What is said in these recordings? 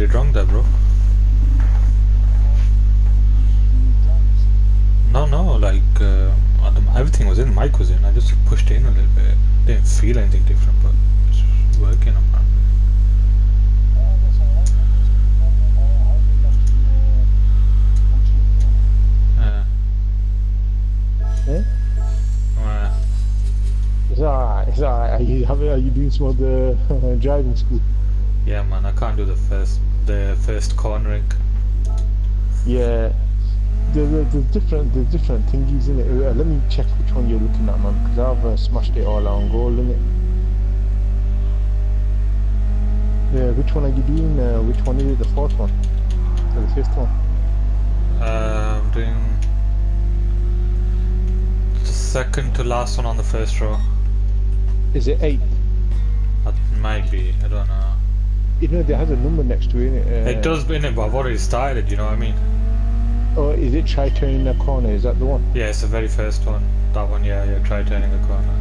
did wrong there, bro? No, like everything was in, the mic was in. I just pushed it in a little bit. Didn't feel anything different, but it's working apparently. It's alright, it's alright. Are you doing some of the driving school? Yeah, man, I can't do the first cornering. Yeah, there's different thingies in it. Let me check which one you're looking at, man, because I've smashed it all on goal, innit? Yeah, which one are you doing? Which one is it? The fourth one or the fifth one? I'm doing the second to last one on the first row. Is it 8? That might be, I don't know. You know, there has a number next to it, innit? It does, innit, but I've already started, you know what I mean? Or is it try turning a corner? Is that the one? Yeah, it's the very first one. That one, yeah, try turning the corner.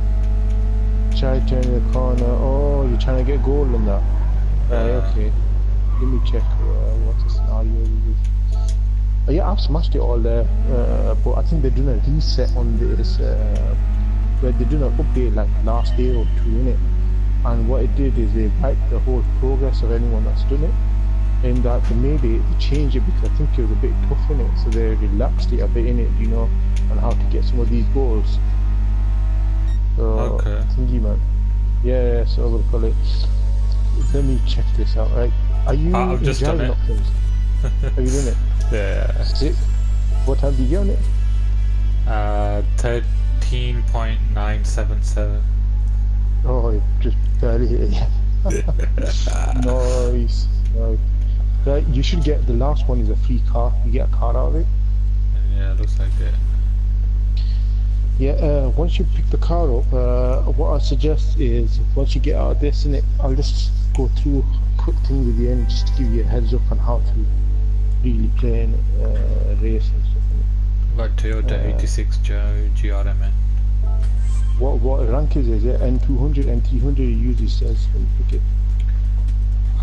Try turning the corner. Oh, you're trying to get goal in that. Okay. Let me check what the scenario is. Yeah, I've smashed it all there, but I think they're doing a reset on this, where they're doing an update like last day or two, innit? And what it did is they wiped the whole progress of anyone that's done it. And that they changed it because I think it was a bit tough in it, so they relaxed it a bit in it, you know, on how to get some of these goals. So, okay. Thingy, man. Yeah, so what do you call it? Let me check this out, right? Are you I've just done it. options? Have you done it? Yeah. What time did you get on it? 13.977. Oh, it just barely hit it. Nice. Right, you should get the last one is a free car. You get a car out of it. Yeah, looks like it. Yeah, once you pick the car up, what I suggest is once you get out of this, I'll just go through a quick thing with you and just to give you a heads up on how to really play in race and stuff. Got Toyota 86 GRMN. What rank is it? Is it N200, N300? It usually says when you pick it.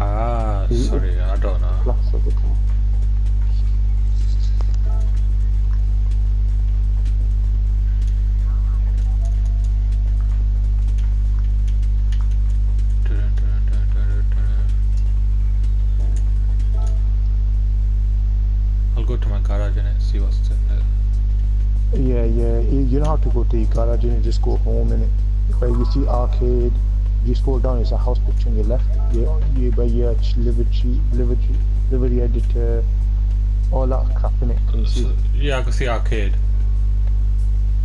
Ah, sorry, I don't know. Class of the car. I'll go to my garage and see what's in there. Yeah, you don't have to go to your garage and just go home in it. Where you see arcade, if you scroll down, it's a house picture on your left. By your livery editor, all that crap in it. Can you see? Yeah, I can see arcade.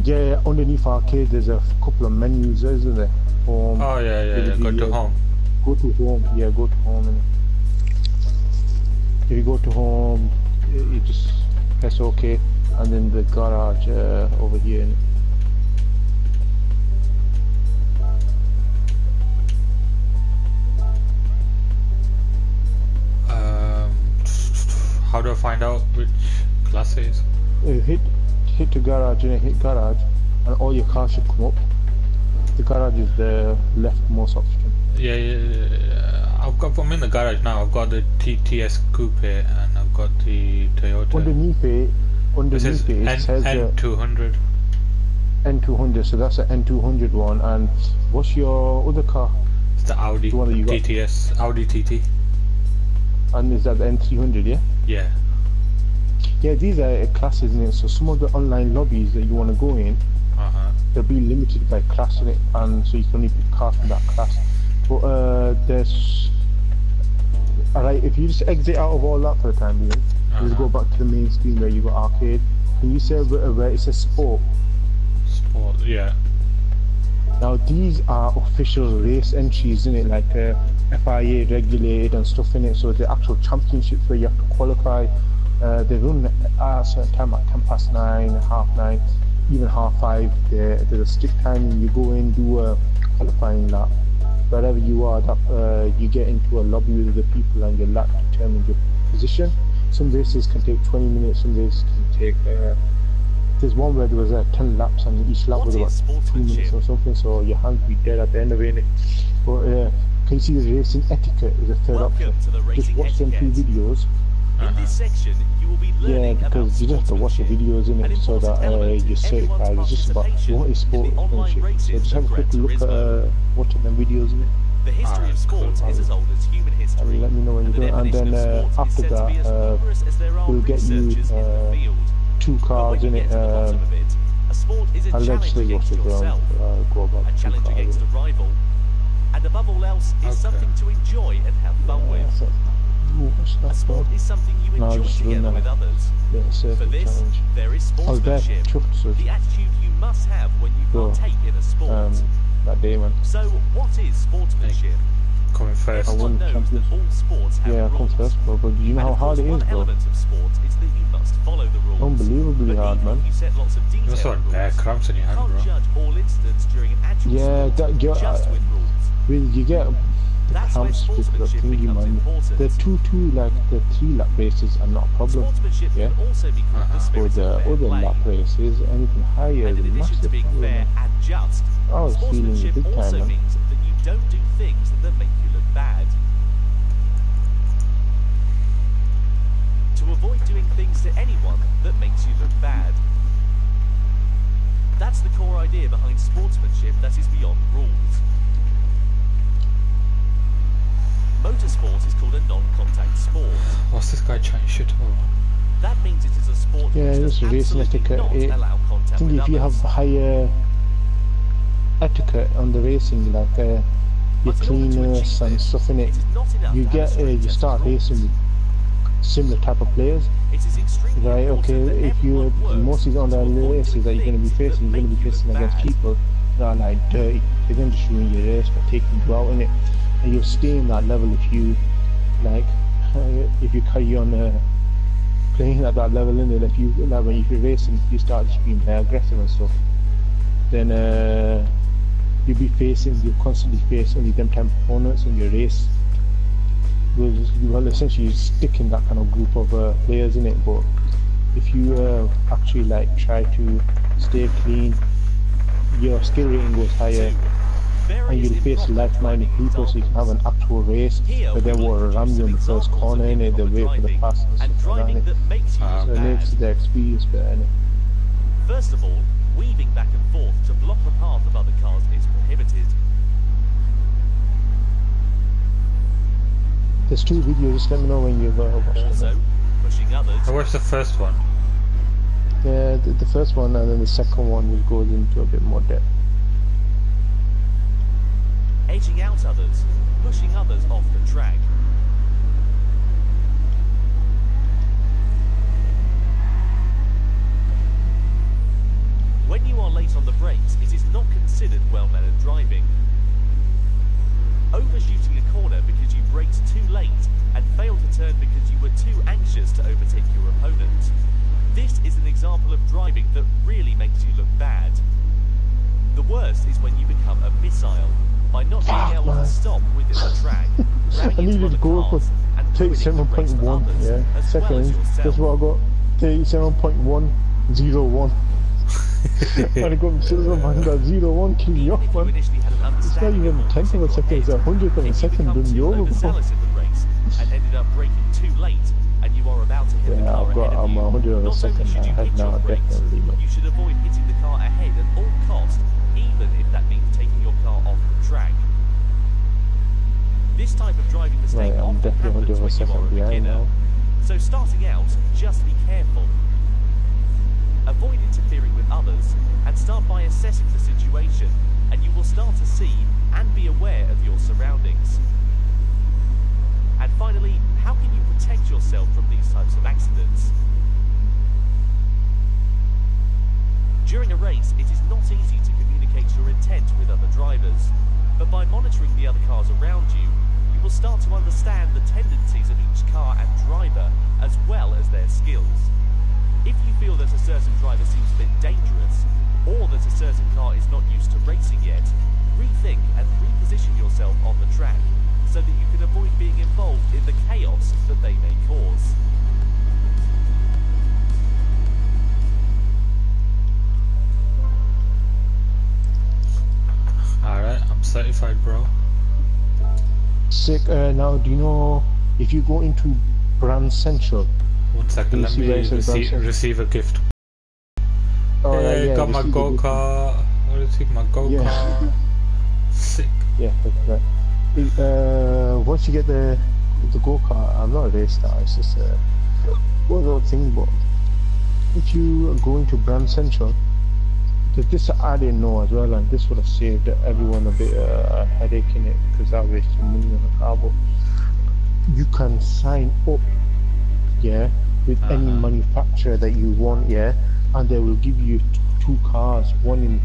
Yeah, underneath arcade there's a couple of menus, isn't there? Home. Oh yeah. Go to home. Go to home. Yeah, go to home. Innit? If you go to home, you just press OK, and then the garage over here. Innit? How do I find out which class it is? Hit the garage, hit garage, and all your cars should come up. The garage is the leftmost option. Yeah. I'm in the garage now. I've got the TS Coupe and I've got the Toyota. Underneath it says N200. N200, so that's an N200 one. And what's your other car? It's the Audi The one that you got? TTS, Audi TT. And is that the N300, yeah? Yeah. Yeah, these are classes in it. So some of the online lobbies that you want to go in, they'll be limited by class in it, and so you can only pick cars from that class. But there's alright, if you just exit out of all that for the time being, just go back to the main screen where you got arcade. Can you say where it says sport? Sport, yeah. Now these are official race entries in it, like FIA regulated and stuff in it. So the actual championships where you have to qualify, they run at a certain time at 9:10, 9:30, even 5:30. There's a strict timing. You go in, do a qualifying lap. Wherever you are, that you get into a lobby with the people and your lap determines your position. Some races can take 20 minutes, some races can take there's one where there was 10 laps and each lap was about 2 minutes or something, so your hands be dead at the end of it. But can you see the racing etiquette is a third option? Welcome to the Just racing watch them two etiquette. videos. In this section, you will be Yeah, learning about because you just have to watch the sportsmanship, videos in an it so important that element in you're everyone's certified. It's just about participation what is in the online sportsmanship. So races just of have a quick Gran look at Turismo. watching them videos in it. The history of sports is as old as human history, And let me know when and the you do it. And definition then of sports is after said to be as that, numerous as there are we'll get you researchers in the field. two But when cars you in get it. to the bottom of it, a sport is a challenge Allegedly, against what's it yourself, go about a two challenge cars. against a rival, and above all else is something to enjoy and have fun with. So, what's A that sport for? is something you No, enjoy just run together that. with others. Yeah, For circuit this, challenge. there is I was there, sportsmanship, chuffed, so the attitude you must have when you Cool. partake in a sport. that day, man. So, what is sportsmanship? Coming first. Everyone won knows that championship. all sports have Yeah, I come rules. first, bro. But you know And how of hard course, it is, one bro. element of sports is that you must follow the rules. Unbelievably But hard, even man. if you set lots of You detailed must have rules, bare cramps in your you hand, can't bro. judge all incidents during an actual Yeah, sport just with rules. You get the That's where cramps because of sportsmanship thingy, becomes man. important. The the 3 lap races are not a problem. Sportsmanship Yeah. can also be called the Or spirit the of fair other play. lap races, anything higher And is in a addition to massive being problem. fair and just, I was feeling it sportsmanship big time, also man. means that you don't do things that make you look bad. To avoid doing things to anyone that makes you look bad. That's the core idea behind sportsmanship that is beyond rules. Motorsport is called a non-contact sport. What's this guy chatting shit about? That means it is a sport Yeah, which it's does racing absolutely etiquette. not allow I contact think with if you have others. higher etiquette on the racing, like your But in order to cleanness achieve and this, stuff in it, it is not enough you to have a get strict you set of start rules. racing with similar type of players. It is extremely Right, okay, important that if you everyone works most of the to avoid races doing that you're going to be things facing, that you're going to be make you facing look against bad. people that are like dirty. They're going to just ruin your race by taking you out in it, and you'll stay in that level if you like if you carry on playing at that level in it. If you like when you're racing, if you start just being very aggressive and stuff, then you'll constantly face only them type of opponents in your race. Well, essentially you stick in that kind of group of players in it. But if you actually like try to stay clean, your skill rating goes higher, and you'll face like-minded people, so you can have an actual race. But they will ram you in the first corner in it, they'll wait for the pass and stuff like driving that. that makes you So look it makes bad. the experience better. Innit? First of all, weaving back and forth to block the path of other cars is prohibited. There's 2 videos, just let me know when you've watched Also, them. pushing others. I watched the first one. Yeah, the first one, and then the second one will go into a bit more depth. Edging out others, pushing others off the track. When you are late on the brakes, it is not considered well-mannered driving. Overshooting a corner because you braked too late and failed to turn because you were too anxious to overtake your opponent. This is an example of driving that really makes you look bad. The worst is when you become a missile by not being able to stop within the track, ramming I into needed other to go for cars and ruining the race for 37.1, others, yeah, as well seconds. as That's yourself. what I got. 37.101. I got silver man, that 01 kill you Even off, if you man. initially had an It's not understanding even of a tenth of a what's in second, it's your a hundredth of a head, if you second become doing too you over, bro. overzealous in the race and ended up braking too late and you are about to hit the Yeah, car I've got ahead of you, a hundredth of a not only second should you ahead hit now, your brakes, definitely, man. you should avoid hitting the car ahead at all costs, even if that means taking your car off the track. This type of driving mistake Right, I'm often definitely happens when you 100 are a behind beginner. now. So starting out, just be careful. Avoid interfering with others and start by assessing the situation, and you will start to see and be aware of your surroundings. And finally, how can you protect yourself from these types of accidents? During a race, it is not easy to communicate your intent with other drivers, but by monitoring the other cars around you, you will start to understand the tendencies of each car and driver, as well as their skills. If you feel that a certain driver seems a bit dangerous, or that a certain car is not used to racing yet, rethink and reposition yourself on the track, so that you can avoid being involved in the chaos that they may cause. Alright, I'm certified, bro. Sick. Now, do you know if you go into Brand Central? 1 second, Can you let see where me it says Brand Central? receive a gift. Oh, Hey, yeah, got my receive the gift. go-kart. I received my Yeah. go-kart. Sick. Yeah, that's right. Once you get the go-kart, I'm not a race star, it's just one little thing, but if you go into Brand Central, because this I didn't know as well, and this would have saved everyone a bit headache in it, because I wasted money on a car, but you can sign up, yeah, with any manufacturer that you want, yeah, and they will give you two cars, one in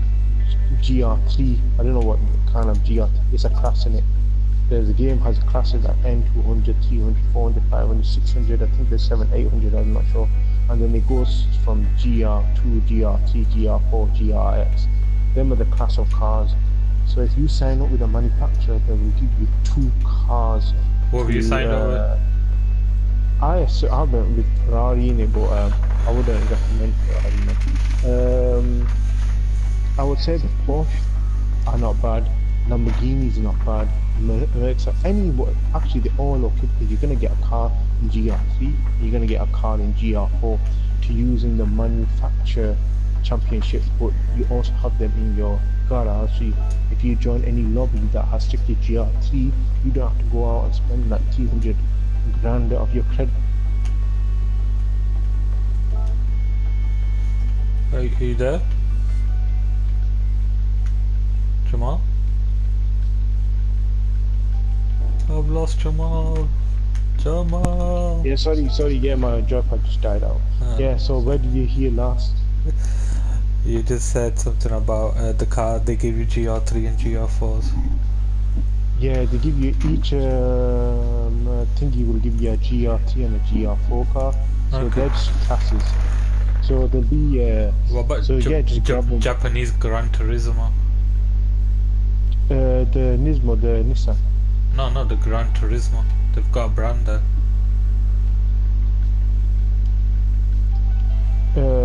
GR3, I don't know what kind of GR3, it's a class in it. The game has classes at N, 200, 300, 400, 500, 600, I think there's 700, 800, I'm not sure. And then it goes from GR2, GR3, GR4, GRX. Them are the class of cars. So if you sign up with a manufacturer, they will give you two cars. What have you signed up with? I went with Ferrari in it, but I wouldn't recommend Ferrari. I would say the Porsche are not bad. Lamborghinis are not bad. Mercs are actually they're all okay, because you're gonna get a car in GR3, you're gonna get a car in GR4 to use in the manufacturer championships, but you also have them in your garage. So if you join any lobby that has strictly GR3, you don't have to go out and spend like 300 grand of your credit. Are you there? Jamal? I've lost Jamal. Jamal. Yeah, sorry, yeah, my joypad just died out. Yeah, so where did you hear last? You just said something about the car, they give you GR3 and GR4s. Yeah, they give you each thingy will give you a GR3 and a GR4 car. So Okay. they're just classes. So there'll be What about so yeah, just grab them. Japanese Gran Turismo? The Nismo, the Nissan. No, the Gran Turismo. They've got a brand there.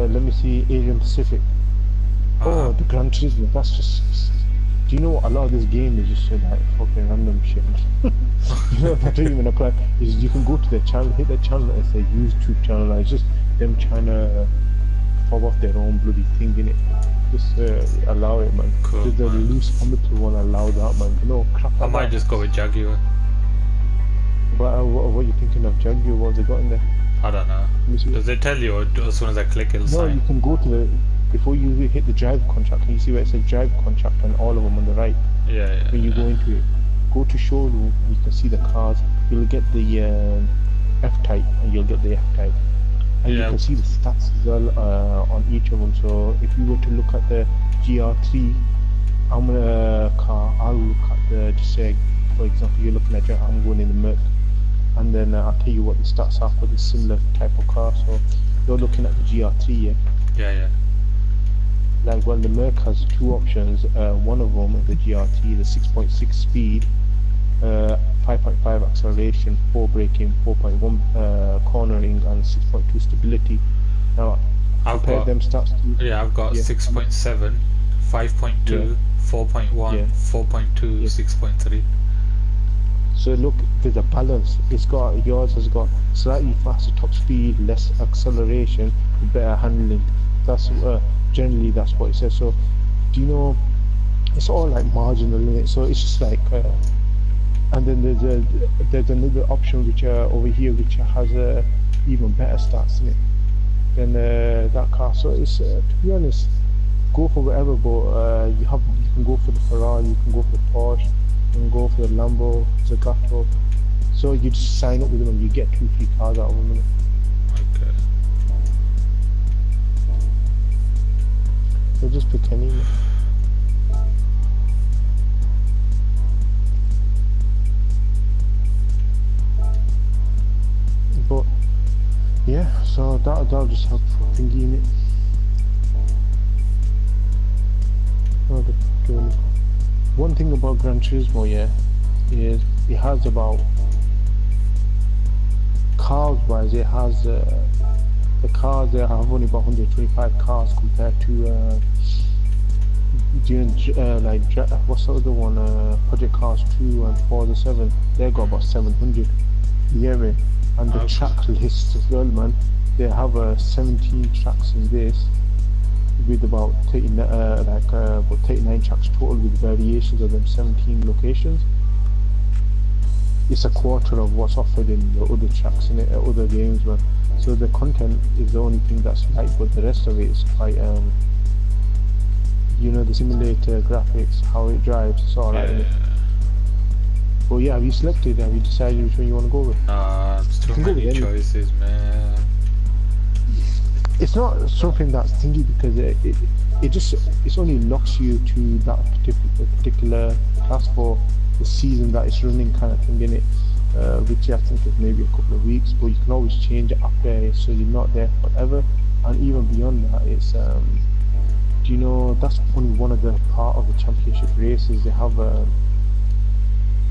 Let me see, Asian Pacific. Oh, the Gran Turismo. That's just. Do you know what? A lot of this game is just like fucking random shit. You know, I don't even apply. Is you can go to their channel, hit their channel, it's their YouTube channel. It's just them trying to fob off their own bloody thing in it. Just allow it, man. Cool, Just the man. loose amateur one, allow that, man. No crap. I Like might that. just go with Jaguar. But what are you thinking of Jaguar? What have they got in there? I don't know. Let me see. Does it tell you, or as soon as I click it'll No, you sign? can go to the before you hit the drive contract. Can you see where it says drive contract and all of them on the right? Yeah. When you go into it, go to showroom and you can see the cars. You'll get the F-Type and you'll get the F-Type. And you Yeah. can see the stats as well on each of them. So if you were to look at the GR3, I'm gonna car. I'll look at the, just say, for example, you're looking at I'm going in the Merc, and then I'll tell you what the stats are for the similar type of car. So you're looking at the GR3, yeah. Yeah. Like, well, the Merc has two options. One of them, the GRT, the 6.6 speed, 5.5 acceleration, 4 braking, 4.1 cornering, and 6.2 stability. Now, I've compare got them stats to. I've got Yeah. 6.7, 5.2, Yeah. 4.1, Yeah. 4.2, Yeah. 6.3. So look, there's a balance. Yours has got slightly faster top speed, less acceleration, better handling. That's generally that's what it says. So, do you know? It's all like marginal in it. So it's just like, and then there's another option which over here which has even better stats in it than that car. So it's to be honest, go for whatever. But you can go for the Ferrari, you can go for the Porsche, you can go for the Lambo, Zagato. So you just sign up with them and you get 2 free cars out of them. Okay. So just pick any. But yeah, so that'll just help for thingy in it. One thing about Gran Turismo, yeah, is it has about cars wise, it has the cars there have only about 125 cars compared to During what's the other one? Project Cars 2 and Forza 7. They got about 700. You get me? And the Okay. track list as well, man. They have 17 tracks in this, with about 39 tracks total, with variations of them 17 locations. It's a quarter of what's offered in the other tracks in it, other games, man. So the content is the only thing that's light, but the rest of it is quite you know, the simulator graphics, how it drives, it's alright. Yeah. But yeah, have you selected? Have you decided which one you want to go with? There's too can go many with any. choices, man. It's not something that's thingy because it's only locks you to that particular class for the season that it's running, kind of thing in it, which I think is maybe a couple of weeks. But you can always change it after, so you're not there forever. And even beyond that, it's do you know that's only one of the part of the championship races. They have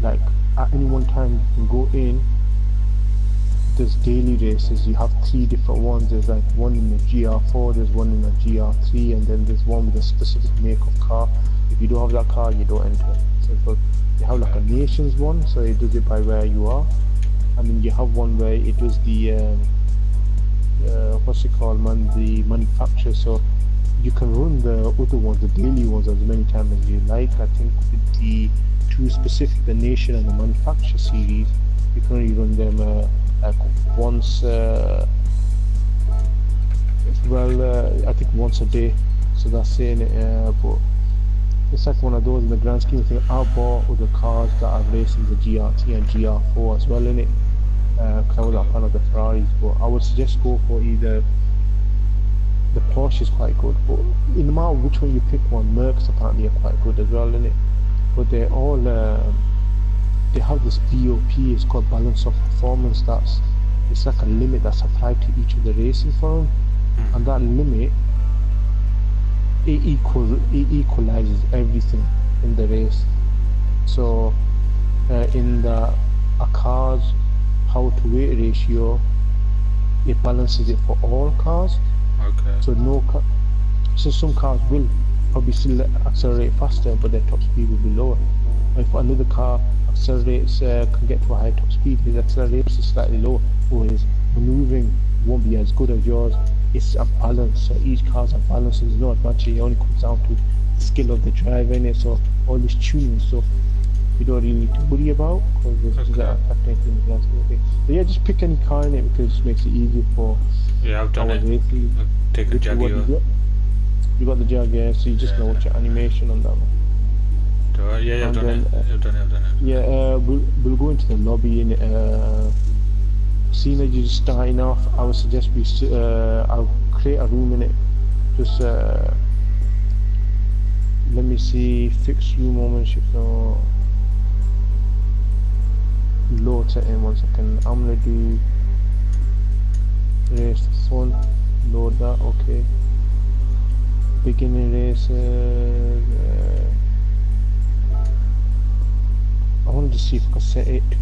like at any one time you can go in. There's daily races. You have 3 different ones. There's like one in the GR4, there's one in the GR3, and then there's one with a specific make of car. If you don't have that car, you don't enter. Simple. You have like a nations one, so it does it by where you are, and then you have one where it does the what's it called, man? The manufacturer. So you can run the other ones, the daily ones, as many times as you like. I think with the 2 specific, the nation and the manufacturer series, you can only run them like once, I think once a day. So that's saying it, but it's like one of those in the grand scheme of things. I bought other cars that are racing the GRT and GR4 as well in it, because I was a fan of the Ferraris. But I would suggest go for either. The Porsche is quite good, but in the matter of which one you pick one, Mercs apparently are quite good as well in it. But they're all they have this BOP, it's called balance of performance. It's like a limit that's applied to each of the racing for them, and that limit it equalizes everything in the race. So in a car's power to weight ratio, it balances it for all cars. Okay. So some cars will probably still accelerate faster, but their top speed will be lower. If another car accelerates, can get to a high top speed, his acceleration is slightly lower, or his maneuvering won't be as good as yours. It's a balance, so each car's a balance. There's no advantage. It only comes down to the skill of the driver in it. So all this tuning stuff you don't really need to worry about, because there's that affecting things. But yeah, just pick any car in it because it makes it easier for. Yeah, I've done it. Take a Jaguar. You got the Jaguar, so you just know what your animation on that one. Yeah, I've done it. Yeah, we'll go into the lobby in seeing as you're starting off, I would suggest I'll create a room in it. Just let me see, fixed room ownership. No, load setting. 1 second. I'm gonna do race fun. Load that. Okay. Beginning races. I wanted to see if I could set it to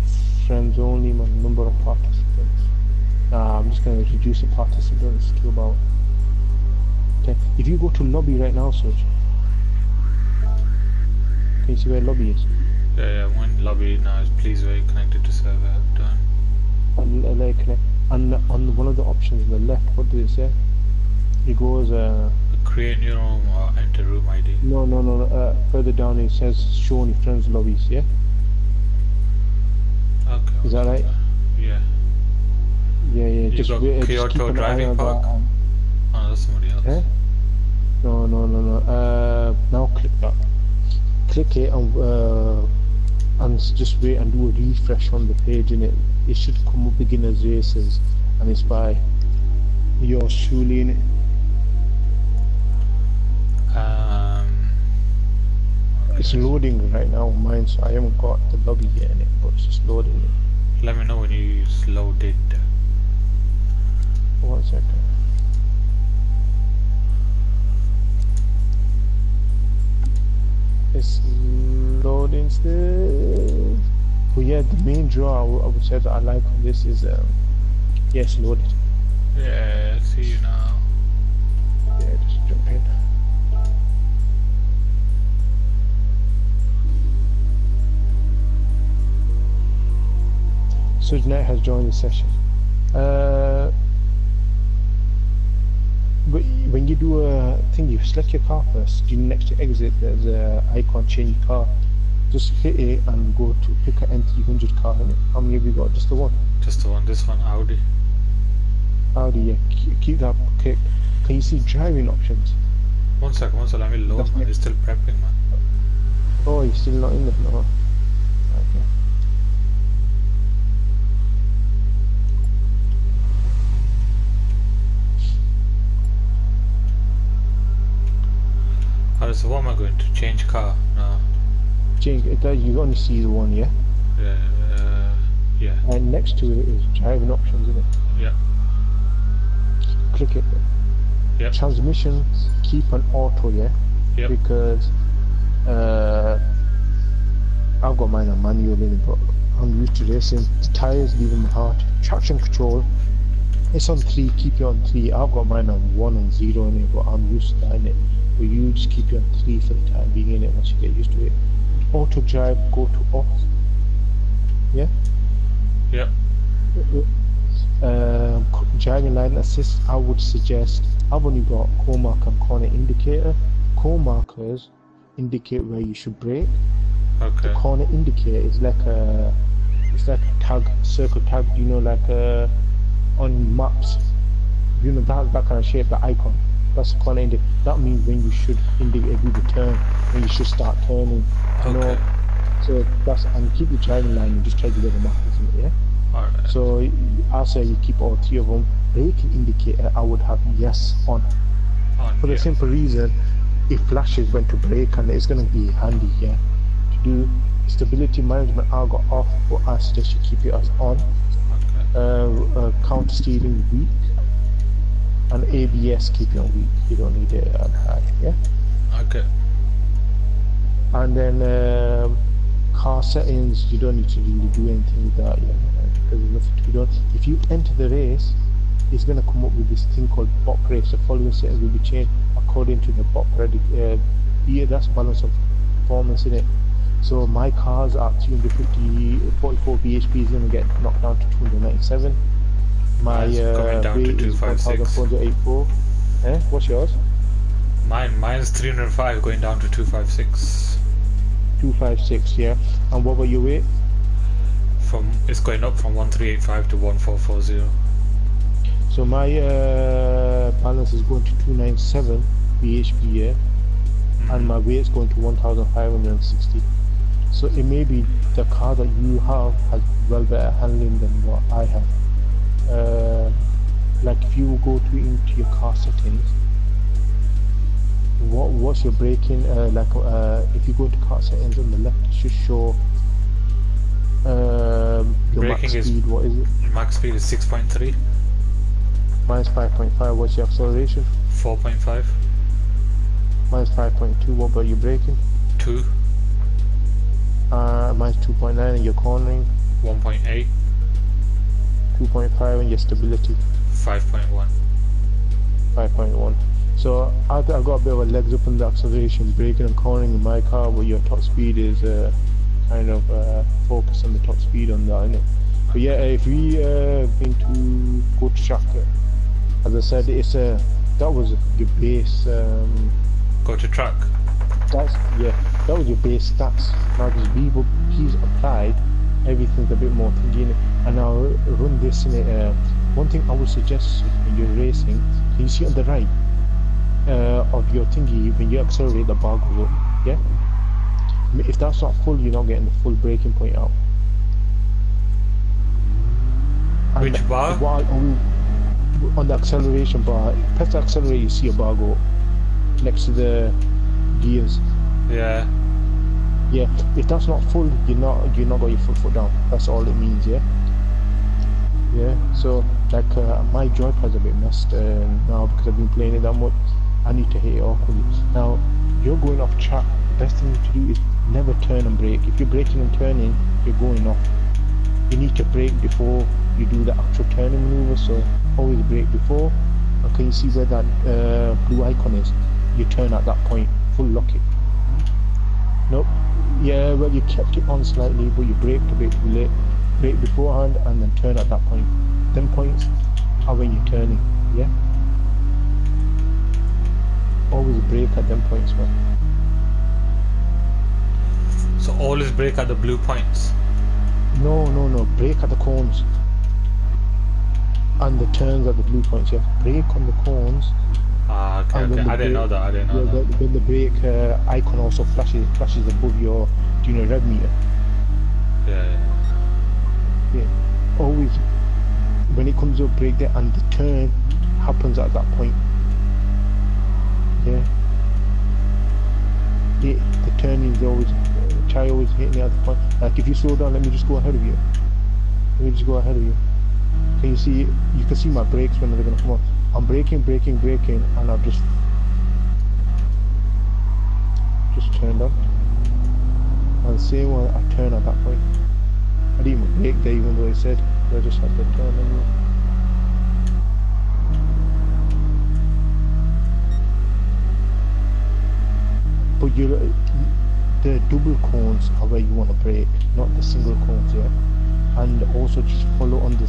friends only, my number of participants. I'm just going to reduce the participants to about 10. If you go to lobby right now, Serge, can you see where lobby is? Yeah, one lobby now is please wait connected to server. Done. And on one of the options on the left, what does it say? It goes create new room or enter room ID. No. Further down it says show only friends lobbies. Yeah. Okay. Is that right? Yeah. Yeah. You Just got keep Kyoto an eye driving on park. that. Oh, that's somebody else. Eh? No. Now click that. Click it and just wait and do a refresh on the page, and it should come up beginners races, and it's by yours truly in it. It's loading right now on mine, so I haven't got the lobby yet in it, but it's just loading it. Let me know when you load it. 1 second. It's loading still. But yeah, the main draw I would say that I like on this is it's loaded. Yeah, see you now. Yeah, just jump in. Sujnet has joined the session. When you do a thing, you select your car first. You next to exit, there's a icon change car. Just hit it and go to pick an N300 car in it. How many have you got? Just the one? Just the one, this one, Audi. Audi, yeah. Keep that clicked. Can you see driving options? One second, let me load, man. It's still prepping, man. Oh, you're still not in there? No. Okay. Alright, so what am I going to change car? No. Change it. You only see the one, yeah? Yeah. And next to it is driving options, isn't it? Yeah. Click it. Yep. Transmission, keep on auto, yeah? Yep. Because I've got mine on manual in it, but I'm used to racing. The tires, leave them hard. Traction control, it's on 3, keep it on 3. I've got mine on 1 and 0 in it, but I'm used to that in it. But you just keep it on 3 for the time being in it once you get used to it. Auto drive, go to off. Yeah? Yep. Driving line assist, I would suggest, I've only got core marker and corner indicator. Core markers indicate where you should brake. Okay. The corner indicator is like a tag, circle tag, you know, like on maps. You know, that kind of shape, the icon. That's the corner indicator. That means when you should indicate do the turn, when you should start turning. You know, so that's, and keep the driving line and just try to get the markers in it, yeah? Alright. So I'll say you keep all 3 of them. Braking indicator, I would have yes on. For the simple reason, it flashes when to brake and it's going to be handy, yeah? To do stability management, I got off, but I suggest you keep it as on. Okay. Counter steering weak, and ABS keep it on weak. You don't need it on high, yeah? Okay. And then car settings, you don't need to really do anything with that, yeah? Because there's nothing to be done. If you enter the race, it's going to come up with this thing called bot race. The following settings will be changed according to the bot that's balance of performance in it. So my cars at 44 bhp is going to get knocked down to 297. My going down weight to is 256. 1484. What's yours? Mine's 305 going down to 256. 256, yeah. And what about your weight? It's going up from 1385 to 1440. So my balance is going to 297 bhp, yeah, and my weight is going to 1560. So it may be the car that you have has well better handling than what I have. Like if you go into your car settings, what's your braking? If you go into car settings on the left, it should show your Braking max speed. What is it? Max speed is 6.3. Mine's 5.5. What's your acceleration? 4.5. Mine's 5.2. What about your braking? 2. Mine's 2.9. And your cornering? 1.8. 2.5. And your stability? 5.1. 5.1. So I've got a bit of a legs up in the acceleration, braking and cornering in my car, but your top speed is kind of focus on the top speed on that, innit? But yeah, if we going to go to track, as I said, it's that was your base. Go to track. That was your base stats. Now because he's applied, everything's a bit more thingy in it. And I'll run this in it. One thing I would suggest when you're racing, can you see on the right of your thingy, when you accelerate, the bar goes up, yeah? If that's not full, you're not getting the full braking point out. And Which bar? On the acceleration bar, press the accelerator, you see a bar go up next to the gears. Yeah. Yeah, if that's not full, you're not got your full foot down. That's all it means, yeah. Yeah. So like my joypad's a bit messed now because I've been playing it that much. I need to hit it awkwardly. Now you're going off track. The best thing to do is never turn and brake. If you're braking and turning, you're going off. You need to brake before you do the actual turning maneuver. So always brake before. And can you see where that blue icon is? You turn at that point. Full lock it. Nope. Yeah, well you kept it on slightly, but you braked a bit too late. brake beforehand and then turn at that point. Them points are when you're turning, yeah? Always brake at them points, man. So always brake at the blue points. No, brake at the cones. And the turns at the blue points, yeah. Brake on the cones. Ah, okay, And okay. I didn't know that. I didn't know that. When the brake icon also flashes above your, rev meter. Yeah. Yeah. Always, when it comes up, brake there, and the turn happens at that point. Yeah. Yeah. The turning is always, try always hitting the other point. Like if you slow down, let me just go ahead of you. Can you see? You can see my brakes when they're gonna come on. I'm braking, and I've just turned on. And the same one, I turn at that point. I didn't even brake there, even though it said. I just had to turn anyway. But the double cones are where you want to brake, not the single cones, yeah. And also just follow on the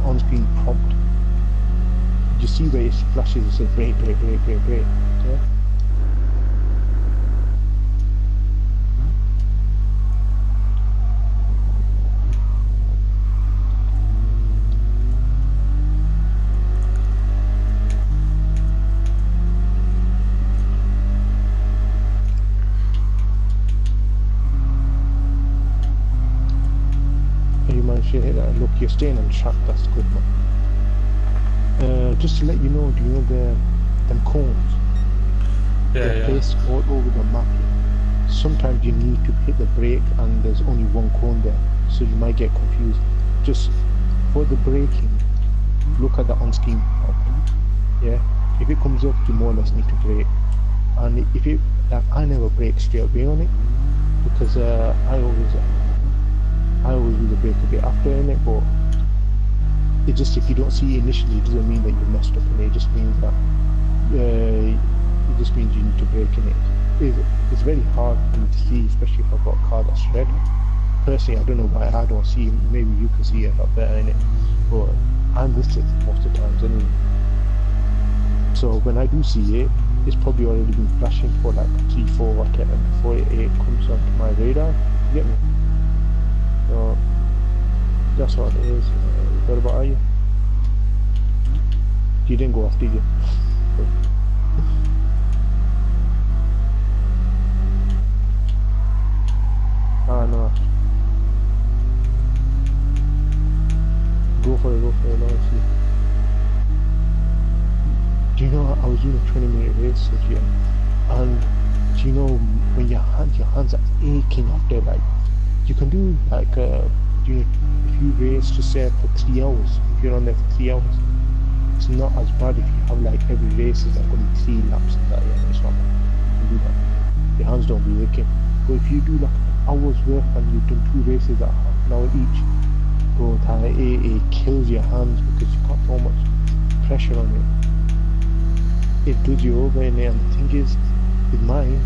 on-screen prompt. You see where it flashes, it says brake, yeah? You managed to hit that. Look, you're staying on track, that's good, man. Just to let you know, do you know them cones? They're placed all over the map. Sometimes you need to hit the brake and there's only one cone there, so you might get confused. Just for the braking, look at the on-screen prompt. Yeah, if it comes up, you more or less need to brake. And if it, like, I never brake straight away on it because I always do the brake a bit after in it, but it just, if you don't see it initially, it doesn't mean that you messed up in it. It just means that you need to brake in it. It's very hard for me to see, especially if I've got a car that's red. Personally, I don't know why I don't see it. Maybe you can see it a lot better in it, but I miss it most of the times anyway. So when I do see it, it's probably already been flashing for like 3, 4 whatever before it comes onto my radar. You get me? So that's what it is. What about you? You didn't go off, did you? Ah, no. Go for it, no, see. Do you know, I was doing a 20-minute race with you, and do you know, when your hands are aching after, like, you can do, like, if you race, just say for 3 hours, if you're on there for 3 hours, it's not as bad if you have, like, every race is like only 3 laps and that, yeah, it's not bad. You can do that. Your hands don't be aching. But if you do, like, an hour's work and you've done 2 races at half an hour each, bro, it kills your hands because you've got so much pressure on it. It does you over in there, and the thing is, with mine,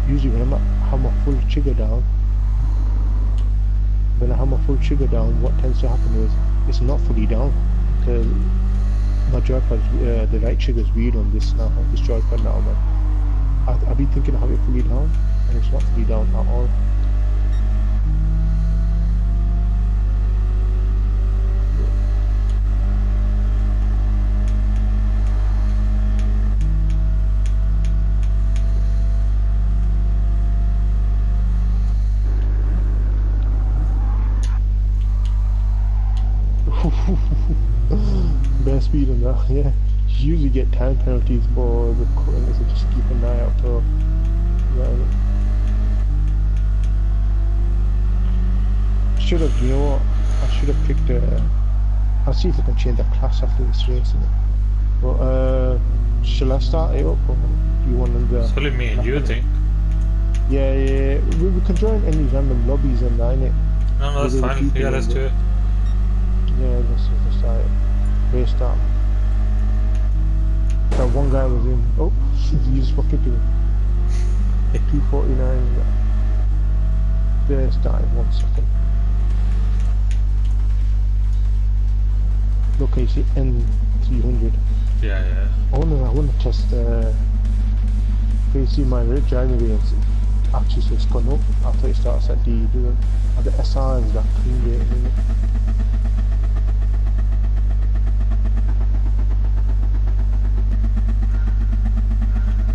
usually when I have my full trigger down, what tends to happen is it's not fully down because my joypad, the right trigger is weird on this now, on this joypad now, man. I've been thinking of having it fully down, and it's not fully down at all. Best speed on that, yeah. You usually get time penalties for the cutting, so just keep an eye out for that. Should have, you know what? I should have picked I'll see if I can change the class after this race. But shall I start it up, or do you want to? It's only me and you, think? Yeah. We can join any random lobbies and that, innit? No, that's fine. Yeah, let's do it. Yeah, let's start it. Race start. That one guy was in. Oh, you just walked into it. 249. There, start in 1 second. Look, you see N300. Yeah, yeah. I wanna test. You see my driving range. Actually, so it's gone up after it starts at D. Doing the SR is that clean rate, isn't it?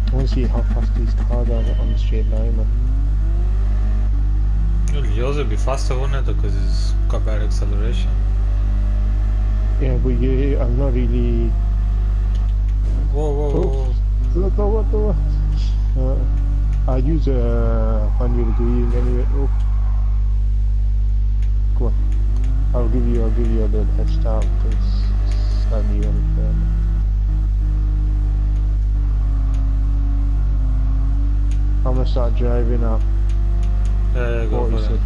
I want to see how fast these cars are on the straight line, man. Well, yours will be faster, won't it? Because it's got better acceleration. Yeah, but yeah, I'm not really. Whoa, whoa, whoa, whoa. I use manual green anyway. Oh, come on. I'll give you a little head start because I'm new on the firm. I'm gonna start driving up. Yeah, go for it.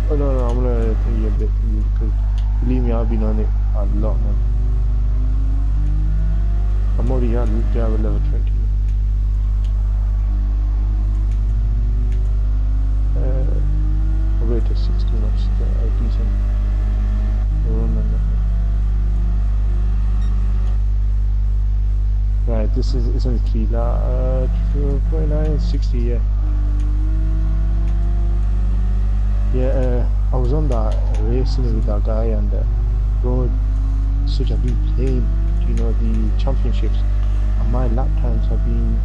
Oh no, I'm gonna think you a bit because believe me, I've been on it a lot, man. I'm already at driver level 20. I'll wait till 60 much decent run on that. Right, this is it's only 3 29, 60, yeah. Yeah, I was on that racing with that guy and bro, such I've been playing, you know, the championships and my lap times have been,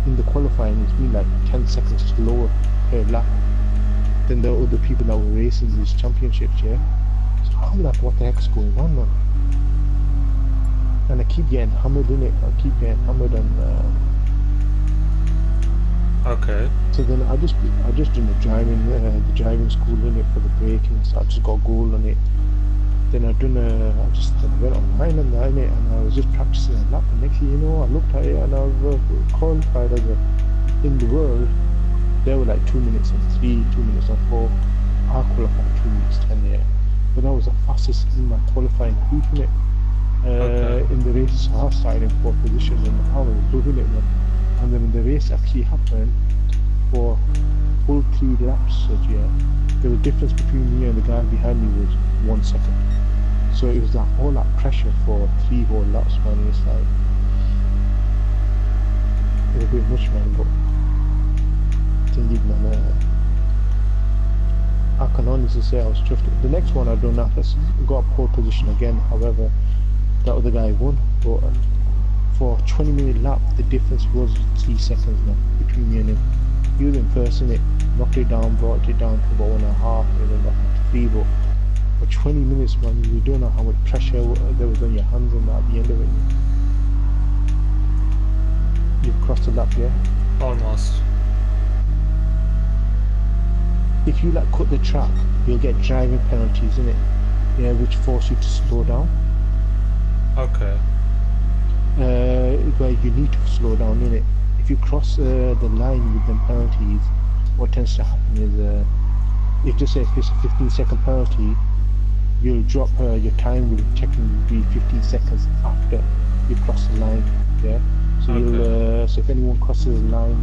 in the qualifying, it's been like 10 seconds slower per lap than the other people that were racing these championships, yeah. So I'm like, what the heck's going on, man? And I keep getting hammered in it. I keep getting hammered and Okay. so then I just did the driving school in it for the braking, so I just got gold on it. Then I went online and that in it, and I was just practicing a lap. And next thing you know, I looked at it and I was qualified as in the world. There were like 2 minutes and 3, 2 minutes and 4. I qualified 2 minutes 10, yeah. But that was the fastest in my qualifying group in it. In the race, I started in 4th position and I was doing it, man. And then when the race actually happened, for full 3 laps, yeah, the difference between me and the guy behind me was 1 second. So it was that all that pressure for 3 whole laps, man. It's like, it was a bit much, man, but man, I can honestly say I was chuffed. The next one I don't know, I got a pole position again, however, that other guy won, but for a 20-minute lap, the difference was 3 seconds now between me and him. He was in first in it, knocked it down, brought it down to about 1.5, and then back to 3, but for 20 minutes, man, you don't know how much pressure there was on your hands and at the end of it. You've crossed the lap, yeah? Almost. If you like cut the track, you'll get driving penalties in it, yeah, which force you to slow down. Okay. Where you need to slow down in it. If you cross the line with them penalties, what tends to happen is, if just say if it's a 15-second penalty, you'll drop your time will technically be 15 seconds after you cross the line. Yeah. So Okay. you'll so if anyone crosses the line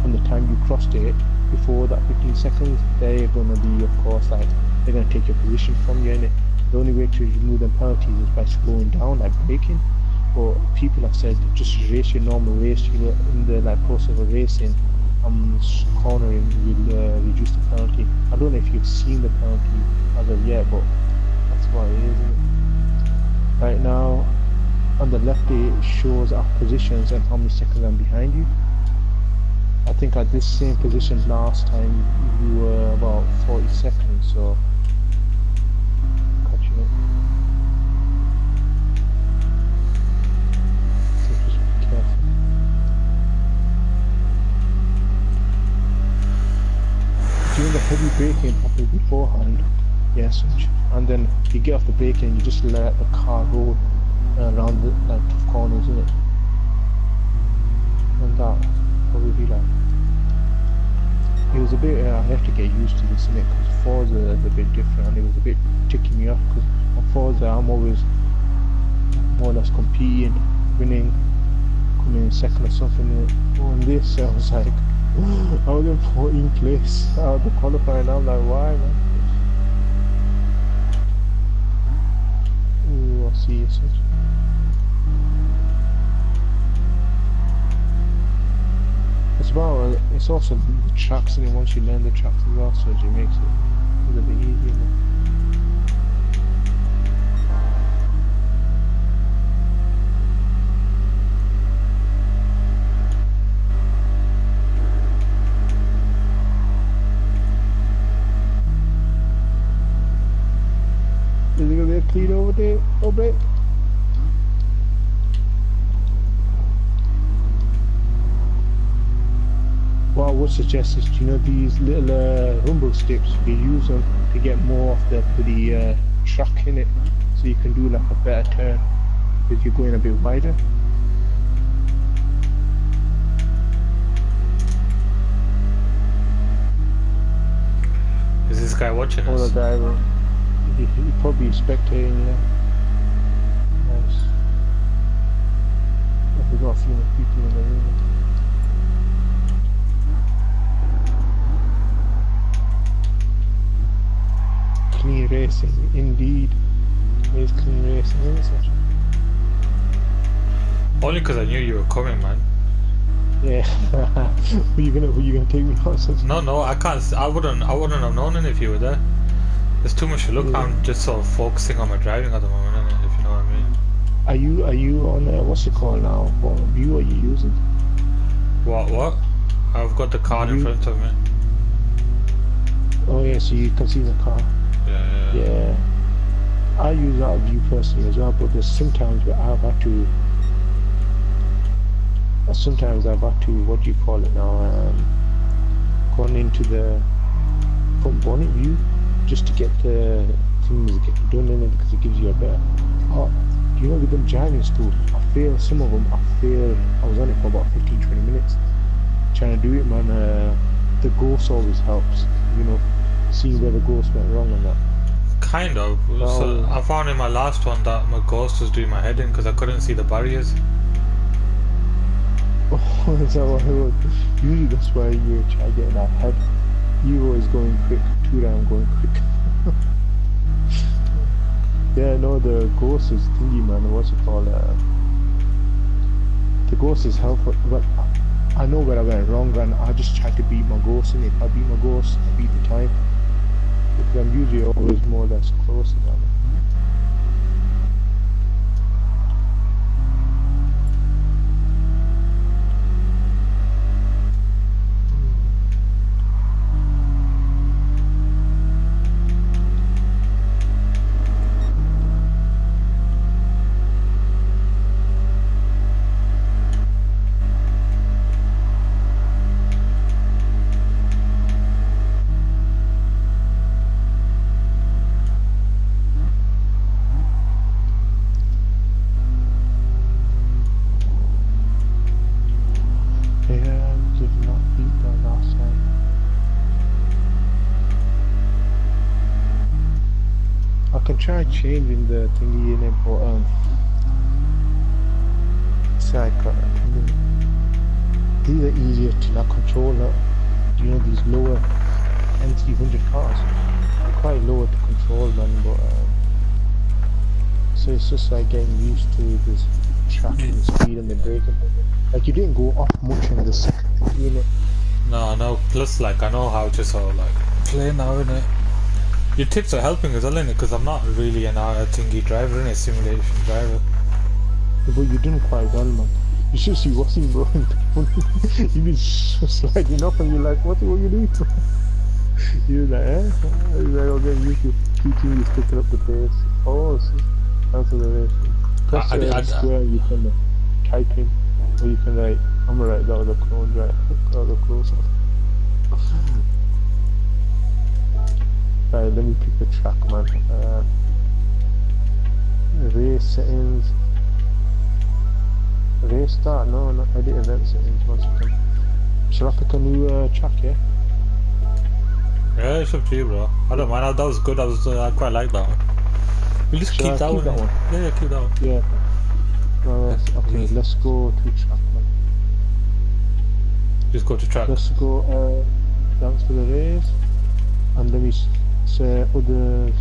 from the time you crossed it before that 15 seconds, they're gonna be, of course, like they're gonna take your position from you in it. The only way to remove them penalties is by slowing down, like braking. But people have said just race your normal race. You know, in the like process of racing, cornering will reduce the penalty. I don't know if you've seen the penalty as of yet, but that's what it is, isn't it? Right now, on the left it shows our positions and how many seconds I'm behind you. I think at this same position last time you were about 40 seconds, so catching it. So just be careful. Doing the heavy braking happened beforehand, yes, and then you get off the brake and you just let the car roll around the like tough corners, isn't it? And that probably like it was a bit. I have to get used to this, innit? Because Forza is a bit different, and it was a bit ticking me off. Because on Forza, I'm always more or less competing, winning, coming in second or something. On this, I was like, I was in 14th place out of the qualifying. I'm like, why, man? Ooh, go see it. It's about, it's also the tracks, and once you learn the tracks as well, so it makes it a little bit easier. Is it gonna be clean over there? Oh, break. What I would suggest is, you know, these little rumble strips, you use them to get more of the track in it, so you can do like a better turn because you're going a bit wider. Is this guy watching Or us? the driver, he probably spectating, yeah. Nice. We got a few more people in the room. Clean racing, indeed. It is clean racing, isn't it? Only because I knew you were coming, man. Yeah. were you gonna take me out? No, I can't. I wouldn't have known it if you were there. There's too much to look. Yeah. I'm just sort of focusing on my driving at the moment, innit, if you know what I mean. Are you on what's it called now? What view are you using? What? I've got the card in You- front of me. Oh yeah, so you can see the car. Yeah. Yeah. I use that view personally as well, but there's sometimes where I've had to. What do you call it now? Gone into the front bonnet view just to get the things get done in it, because it gives you a better. Oh, you know, with them driving school, I failed some of them. I was on it for about 15-20 minutes trying to do it, man. The ghost always helps, you know, seeing where the ghost went wrong and that. Kind of. So I found in my last one that my ghost was doing my head in because I couldn't see the barriers. Oh, is that what it was? Usually that's why you try getting that head. You always going quick, I'm going quick. Yeah, no, the ghost is thingy, man. What's it called? The ghost is helpful, but I know where I went wrong, and I just tried to beat my ghost in it. I beat my ghost, I beat the time. Because I'm usually always more or less close to that. Did not beat that last time. I can try changing the thingy in it, but these are easier to not control now. You know, these lower M300 cars are quite lower to control, man, but so it's just like getting used to this tracking the speed and the braking. Like, you didn't go off much in the second unit. No. Plus, like, I know how to sort of like play now, innit. Your tips are helping as well, innit, because I'm not really an thingy driver, innit, simulation driver. But you're doing quite well, man. You should see what's in going. You've been sliding up and you're like, what are you doing? You're like, eh? You're like, okay, you should teaching you picking up the pace. Oh, see, that's the way. Press square, you can type in, or you can write, I'm gonna write that with a clone, right? That was a close up. Right, let me pick the track, man. Race settings. Race start? No, not edit event settings. 1 second. Shall I pick a new track, yeah? Yeah, it's up to you, bro. I don't mind. That was good. I quite like that one. We'll just keep that one. Yeah, keep that one. Yeah. Alright, okay, let's go to track, man. Just go to track. Let's go, thanks for the race. And let me say others.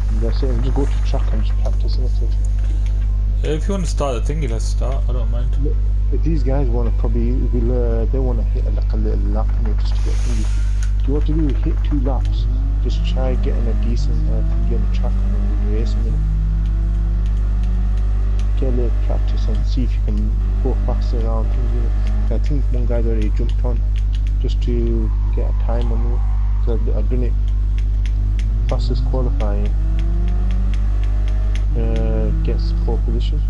And that's it. And just go to track and just practice and that's it. If you want to start the thingy, let's start. I don't mind. Look, if these guys want to probably, they want to hit like a little lap in it just to get thingy. You want to do hit 2 laps. Just try getting a decent thingy on the track and then we'll race in it. Get a little practice and see if you can go faster around things. I think one guy's already jumped on just to get a time on it. So I've done it fastest qualifying. Gets pole position.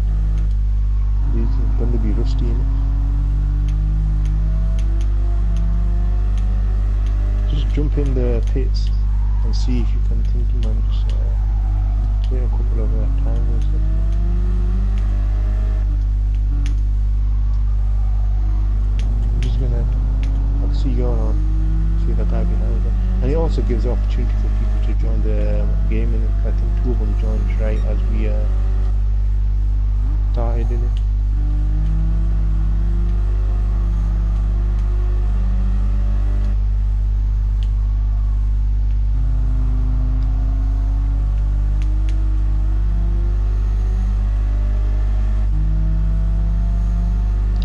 These are going to be rusty in it. Just jump in the pits and see if you can think you man just get a couple of times and stuff. I'm just gonna see you on, see the guy behind it. And it also gives the opportunity for people to join the game, and I think 2 of them joined right as we started in it.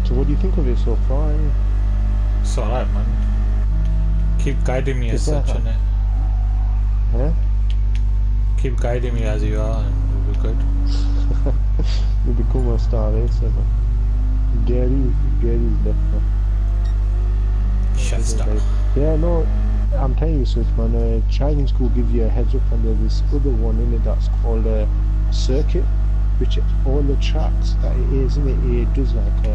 So what do you think of it so far? It's alright, man. Keep guiding me as such, innit? Yeah? Keep guiding me as you are, and we'll be good. You become a star racer, man. Gary's left, man. Chester. Yeah, no, I'm telling you, Switch, man. Driving school gives you a heads up, and there's this other one in it that's called a circuit, which all the tracks that it is in it, it does like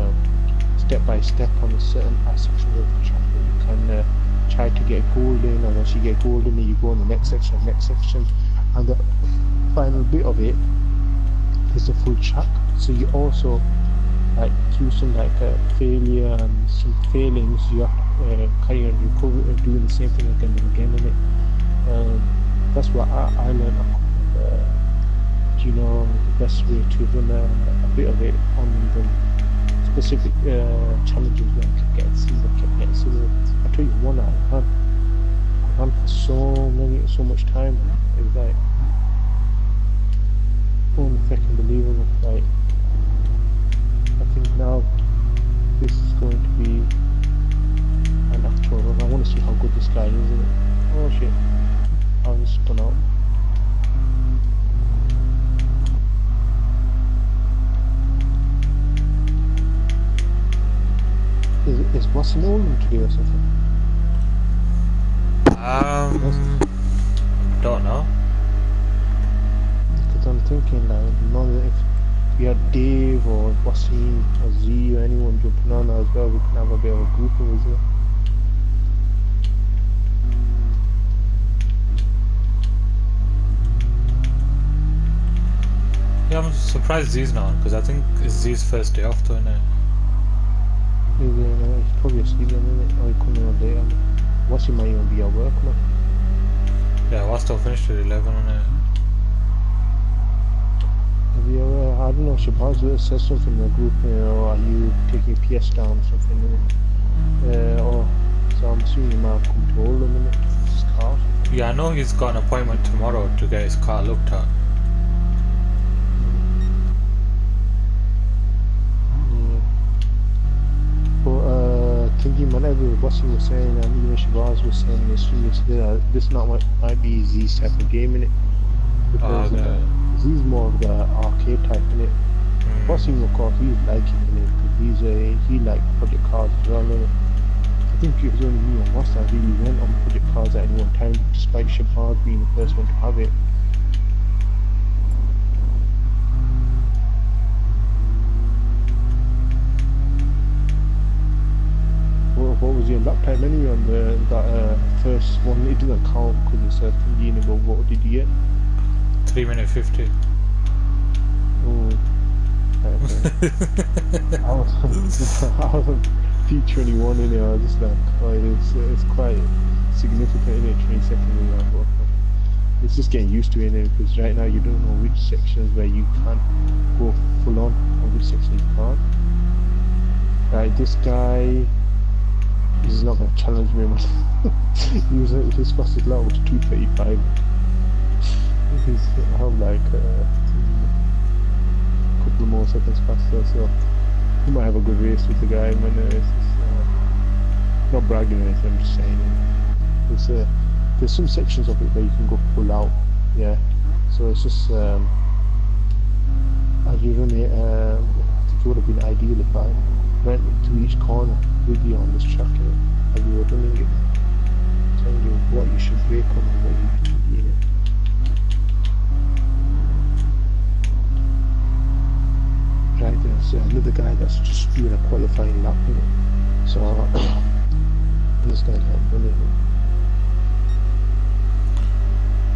step by step on a certain section of the track that you can try to get gold in, and once you get gold in, you go on the next section, and the final bit of it is the full track. So you also, like, through some like failure and some failings, you have to carry on recovery, doing the same thing again and again in it. That's what I learned. You know, the best way to run a bit of it on the specific challenges where I kept getting silver. I tell you, one I ran for so much time. It was like fucking believable. Like, I think now this is going to be an actual run. I want to see how good this guy is, isn't it? Oh shit, I was spun out. Is Boston Oldham today or something? Don't know. Because I'm thinking, like, if we had Dave or Wasim or Z or anyone jumping on as well, we can have a bit of a group of us. Yeah, I'm surprised Z's not on, because I think it's Z's first day off, though, isn't it? He's probably asleep in a minute, or he's coming on later. Wasim might even be at work, man. Yeah, we're still finished at 11, isn't it? I don't know, Shabazz said something in the group, you know, are you taking PS down or something, so I'm assuming he might have come to Oldham in his car. Yeah, I know he's got an appointment tomorrow to get his car looked at. Thinking whenever Wasim was saying and even Shabazz was saying this might be Z's type of game in it, because Z's more of the arcade type in it. Wasim, of course, he's liking it because he likes project cars as well in it. I think it was only me and Wass that really went on project cars at any one time, despite Shabazz being the first one to have it. What was your lap time anyway on that first one? It doesn't count because it's a thingy in it, but what did you get? 3 minutes 50. Oh, okay. I was on T21 in it. I was just like, it's quite significant in it, 20 seconds in that, but it's just getting used to it, because right now you don't know which sections where you can go full on and which sections you can't. Right, this guy, he's not going to challenge me, man. His fastest lap was 2:35. He's I'm like a couple more seconds faster, so he might have a good race with the guy. Man, it's just, not bragging or anything. I'm just saying. There's some sections of it where you can go full out. Yeah. So it's just as you run it, I think it would have been ideal if I went to each corner with you on this track as you were running it, telling you what you should brake on and what you should be in it. Right, there's another guy that's just doing a qualifying lap, you know? So I'm just going to help running him.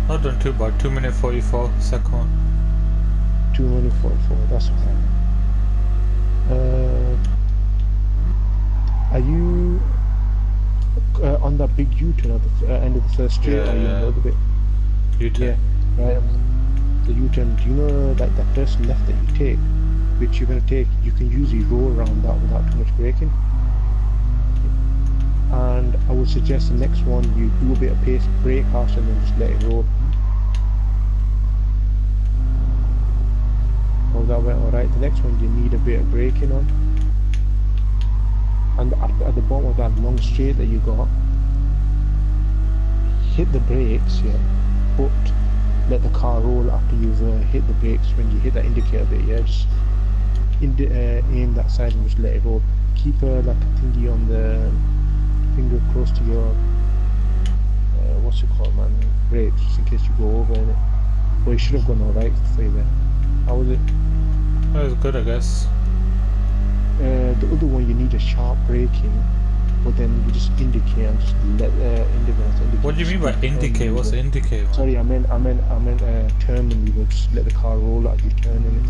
Not done too bad. 2 minutes 44 second. 2 minutes 44, that's fine. Are you on that big U-turn at the end of the first straight, or are you on the other bit? U-turn. Yeah, right. The U-turn, do you know like that first left that you take, which you're going to take, you can usually roll around that without too much braking. And I would suggest the next one you do a bit of pace, brake harsh, and then just let it roll. Oh, that went alright. The next one you need a bit of braking on. And at the bottom of that long straight that you got, hit the brakes, yeah, but let the car roll after you've hit the brakes. When you hit that indicator bit, yeah, just aim that side and just let it roll. Keep like a thingy on the finger close to your what's it called, man, brakes, just in case you go over in it. But it should have gone alright for you there. How was it? That was good, I guess. The other one, you need a sharp braking, but then you just indicate and just let indicate. What do you mean by indicate? What's the indicate? Sorry, I meant turn when you will just let the car roll as you turn in it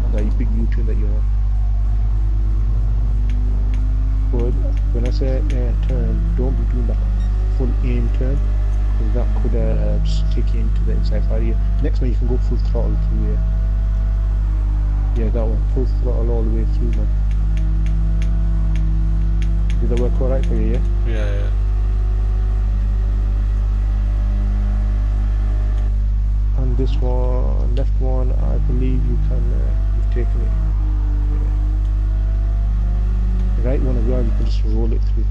on that big U-turn that you're on. But when I say turn, don't be doing that full aim turn, because that could just take you into the inside barrier. Next one, you can go full throttle through here. Yeah, that one, full throttle all the way through, man. Did that work alright for you, yeah? Yeah. And this one, left one, I believe you can, you've taken it. Yeah. The right one as well, you can just roll it through.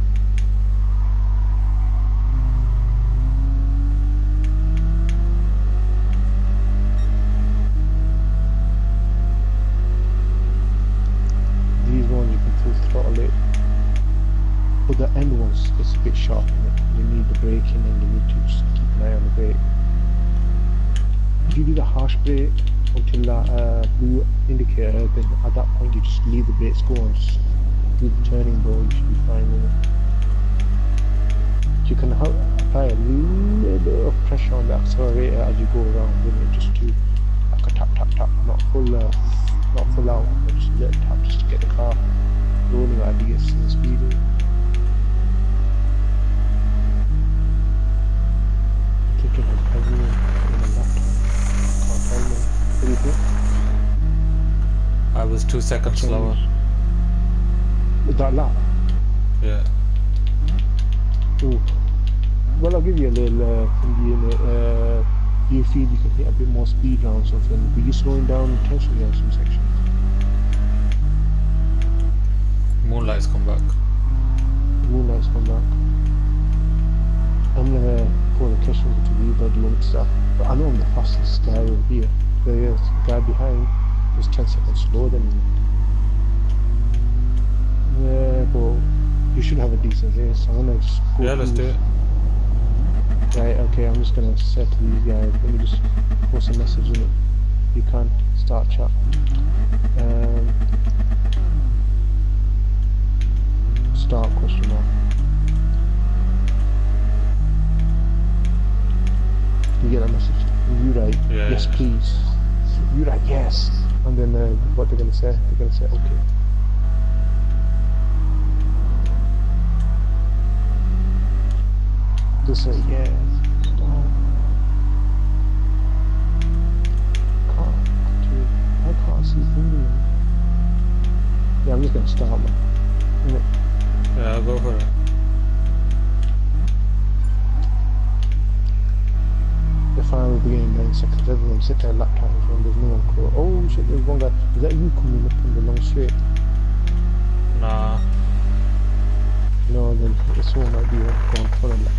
These ones you can full throttle it. But the end ones, it's a bit sharp in it. You need the braking and you need to just keep an eye on the brake. If you do the harsh brake until that blue indicator, then at that point you just leave the brakes go and just do the turning ball, you should be fine with it. You can apply a little bit of pressure on the accelerator as you go around with it, just to like a tap tap tap, not full out, but just a little tap just to get the car rolling at a decent speed. Thinking of everyone in a laptop. Can't tell me. What do you think? I was 2 seconds slower. With that lap? Yeah. Ooh. Well, I'll give you a little thingy in it. You feel you can hit a bit more speed around something. Were you slowing down intentionally on some sections? Moonlight's come back. Moonlight's come back. I'm gonna pull the question to you, but you want to start. But I know I'm the fastest guy over here. The guy behind is 10 seconds slower than me. Yeah, but you should have a decent race. I'm gonna just go. Yeah, let's do it. Right, okay, I'm just gonna say to these guys, let me just post a message in it. You can start chat. Start question mark. You get a message. You write yes, please. You write yes, and then what they're gonna say? They're gonna say okay. Just say yes. I can't see things. Yeah, I'm just gonna start, man. Yeah, I'll go for it. If fine with beginning 9 seconds. Everyone set their lap times when there's no one close. Oh shit, there's one guy. Is that you coming up in the long straight? Nah. No, then someone might be going for a lap.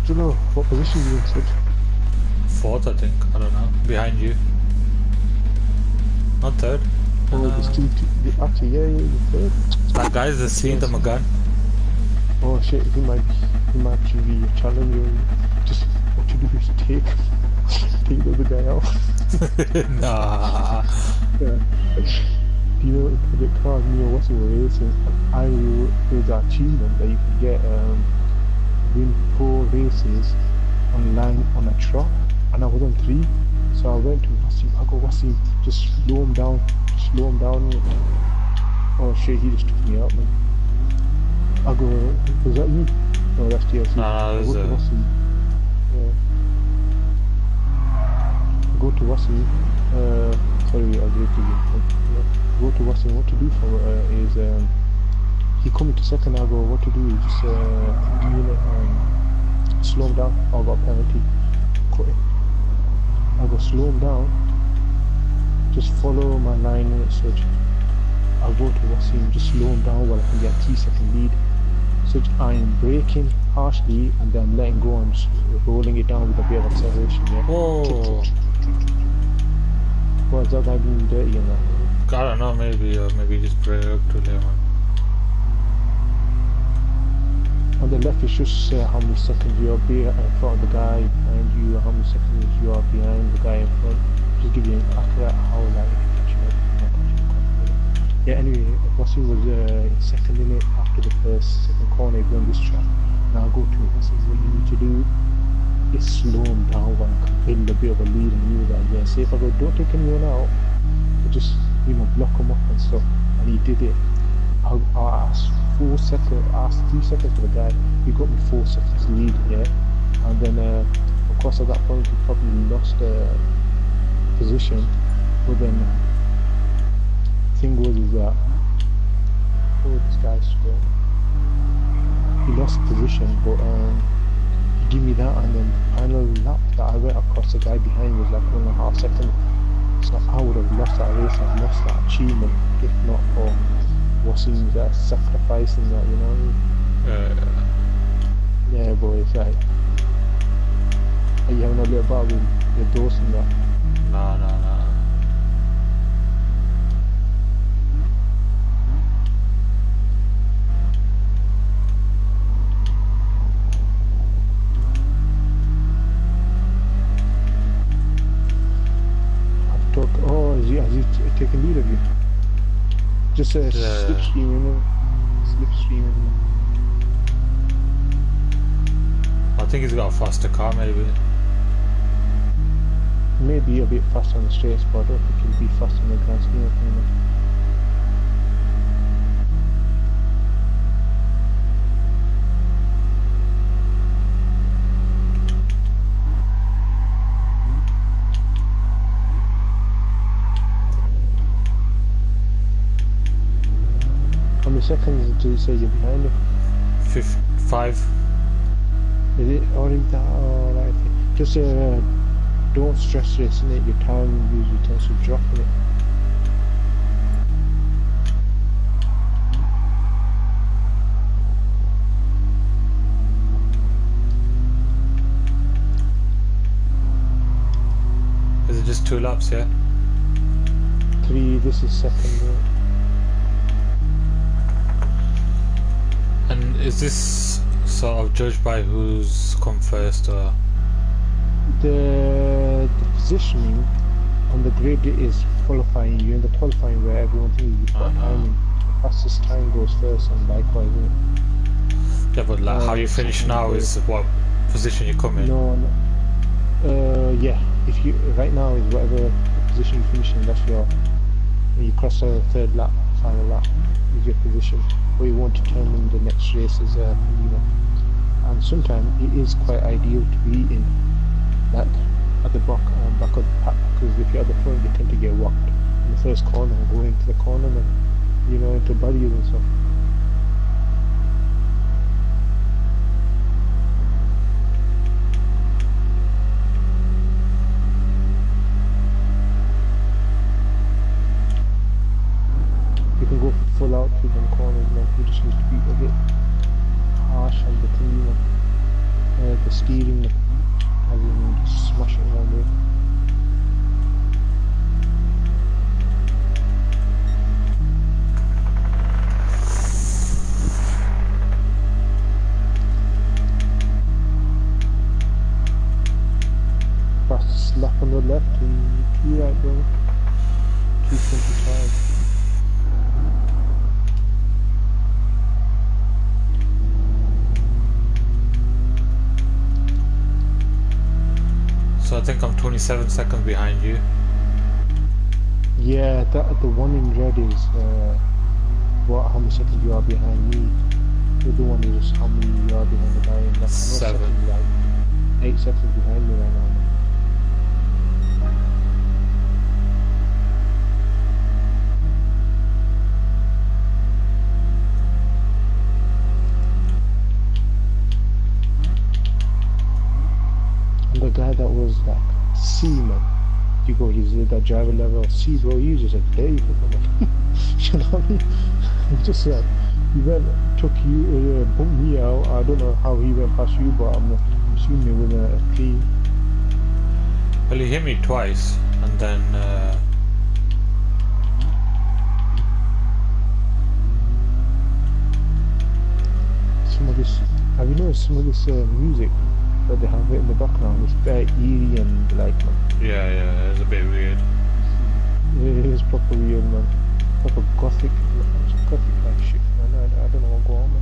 Do you know what position you in, Sid? Fourth, I think. I don't know. Behind you. Not third. Oh, there's two. Actually, yeah, the third. That guy's just seen them again. Oh shit, he might actually be a challenger. Just what you do is take the other guy out. Nah. Yeah. You know, in Project Cars, you know what's the racing? There's an achievement that you can get win 4 races online on a truck, and I was on 3. So I went to Wasim. I go, Wasim, just slow him down. Oh shit, he just took me out, man. I go, was that you? No, that's TLC. Nah, I go to Wasim. Yeah. I go to Wasim. Sorry, I'll give it to you. Go to Wasim. What to do for is he come into second. I go, what to do? Just slow him down. I got a penalty. Cut it. I go, slow him down. Just follow my line in it, Such. I'll go to Wasim, just slow him down while I can get a 3-second lead. Such I am braking harshly and then letting go and just rolling it down with a bit of acceleration, yeah. Whoa. What's that guy being dirty in that? I don't know, maybe just brake too late, man. On the left, it should say how many seconds you are in front of the guy behind you, how many seconds you are behind the guy in front. Just give you an accurate how like yeah, anyway, Wasim was in second in it after the second corner if you're on this track. Now go to Wasim, what you need to do is slow him down while I can build a bit of a lead and use that. Yeah, say if I go, don't take anyone out, but just, block him up and stuff. And he did it. I asked 3 seconds for the guy. He got me 4 seconds lead, yeah. And then, of course, at that point, he probably lost position. But then, thing was is that this guy's slow. He lost position, but he gave me that, and then the final lap that I went across the guy behind was like 1.5 seconds. So I would have lost that race, I've lost that achievement if not for Wasim's sacrificing that, you know what I mean? Yeah, boy, it's like, are you having a little battle with your doors and that? Nah. Oh, has he taken lead of you? Just slipstreaming. I think he's got a faster car, maybe. Maybe a bit faster on the straights, but I don't think he'll be faster on the grand scheme of things. How many seconds do you say you're behind him? 5. Is it already that? Oh, right. Just don't stress racing it. Your time usually tends to drop in it. Is it just 2 laps, yeah? 3. This is second. And is this sort of judged by who's come first, or? The positioning on the grid is qualifying. You're in the qualifying where everyone thinks you've got timing. The fastest time goes first, and likewise. Yeah, but like how you finish now is what position you come in. No. Yeah. If you right now is whatever position you finish in, that's your. When you cross the third lap, final lap, is your position. What you won't determine the next race is, and sometimes it is quite ideal to be in like at the back of the pack, because if you're at the front you tend to get whacked in the first corner and go into the corner and into barriers and stuff. them corners, man. He just needs to be a bit harsh on the thingy, man. The steering, man. As in just smash it around there. Fast slap on the left and 2 right, bro. 225. So I think I'm 27 seconds behind you. Yeah, that the one in red is how many seconds you are behind me. The other one is how many you are behind the guy in left. 7. Seconds, like 8 seconds behind me right now. Man. And the guy that was like C, man. You go, he's that driver level C, bro. You just a day for him. You know what I mean? He just he went, took you, bumped me out. I don't know how he went past you, but I'm assuming with a clean. Well, he hit me twice, and then some of this. Have you noticed some of this music that they have it in the background? It's very eerie and like, man. yeah, it's a bit weird. It is proper weird, man. Proper gothic like shit, man. I don't know what's going on, man.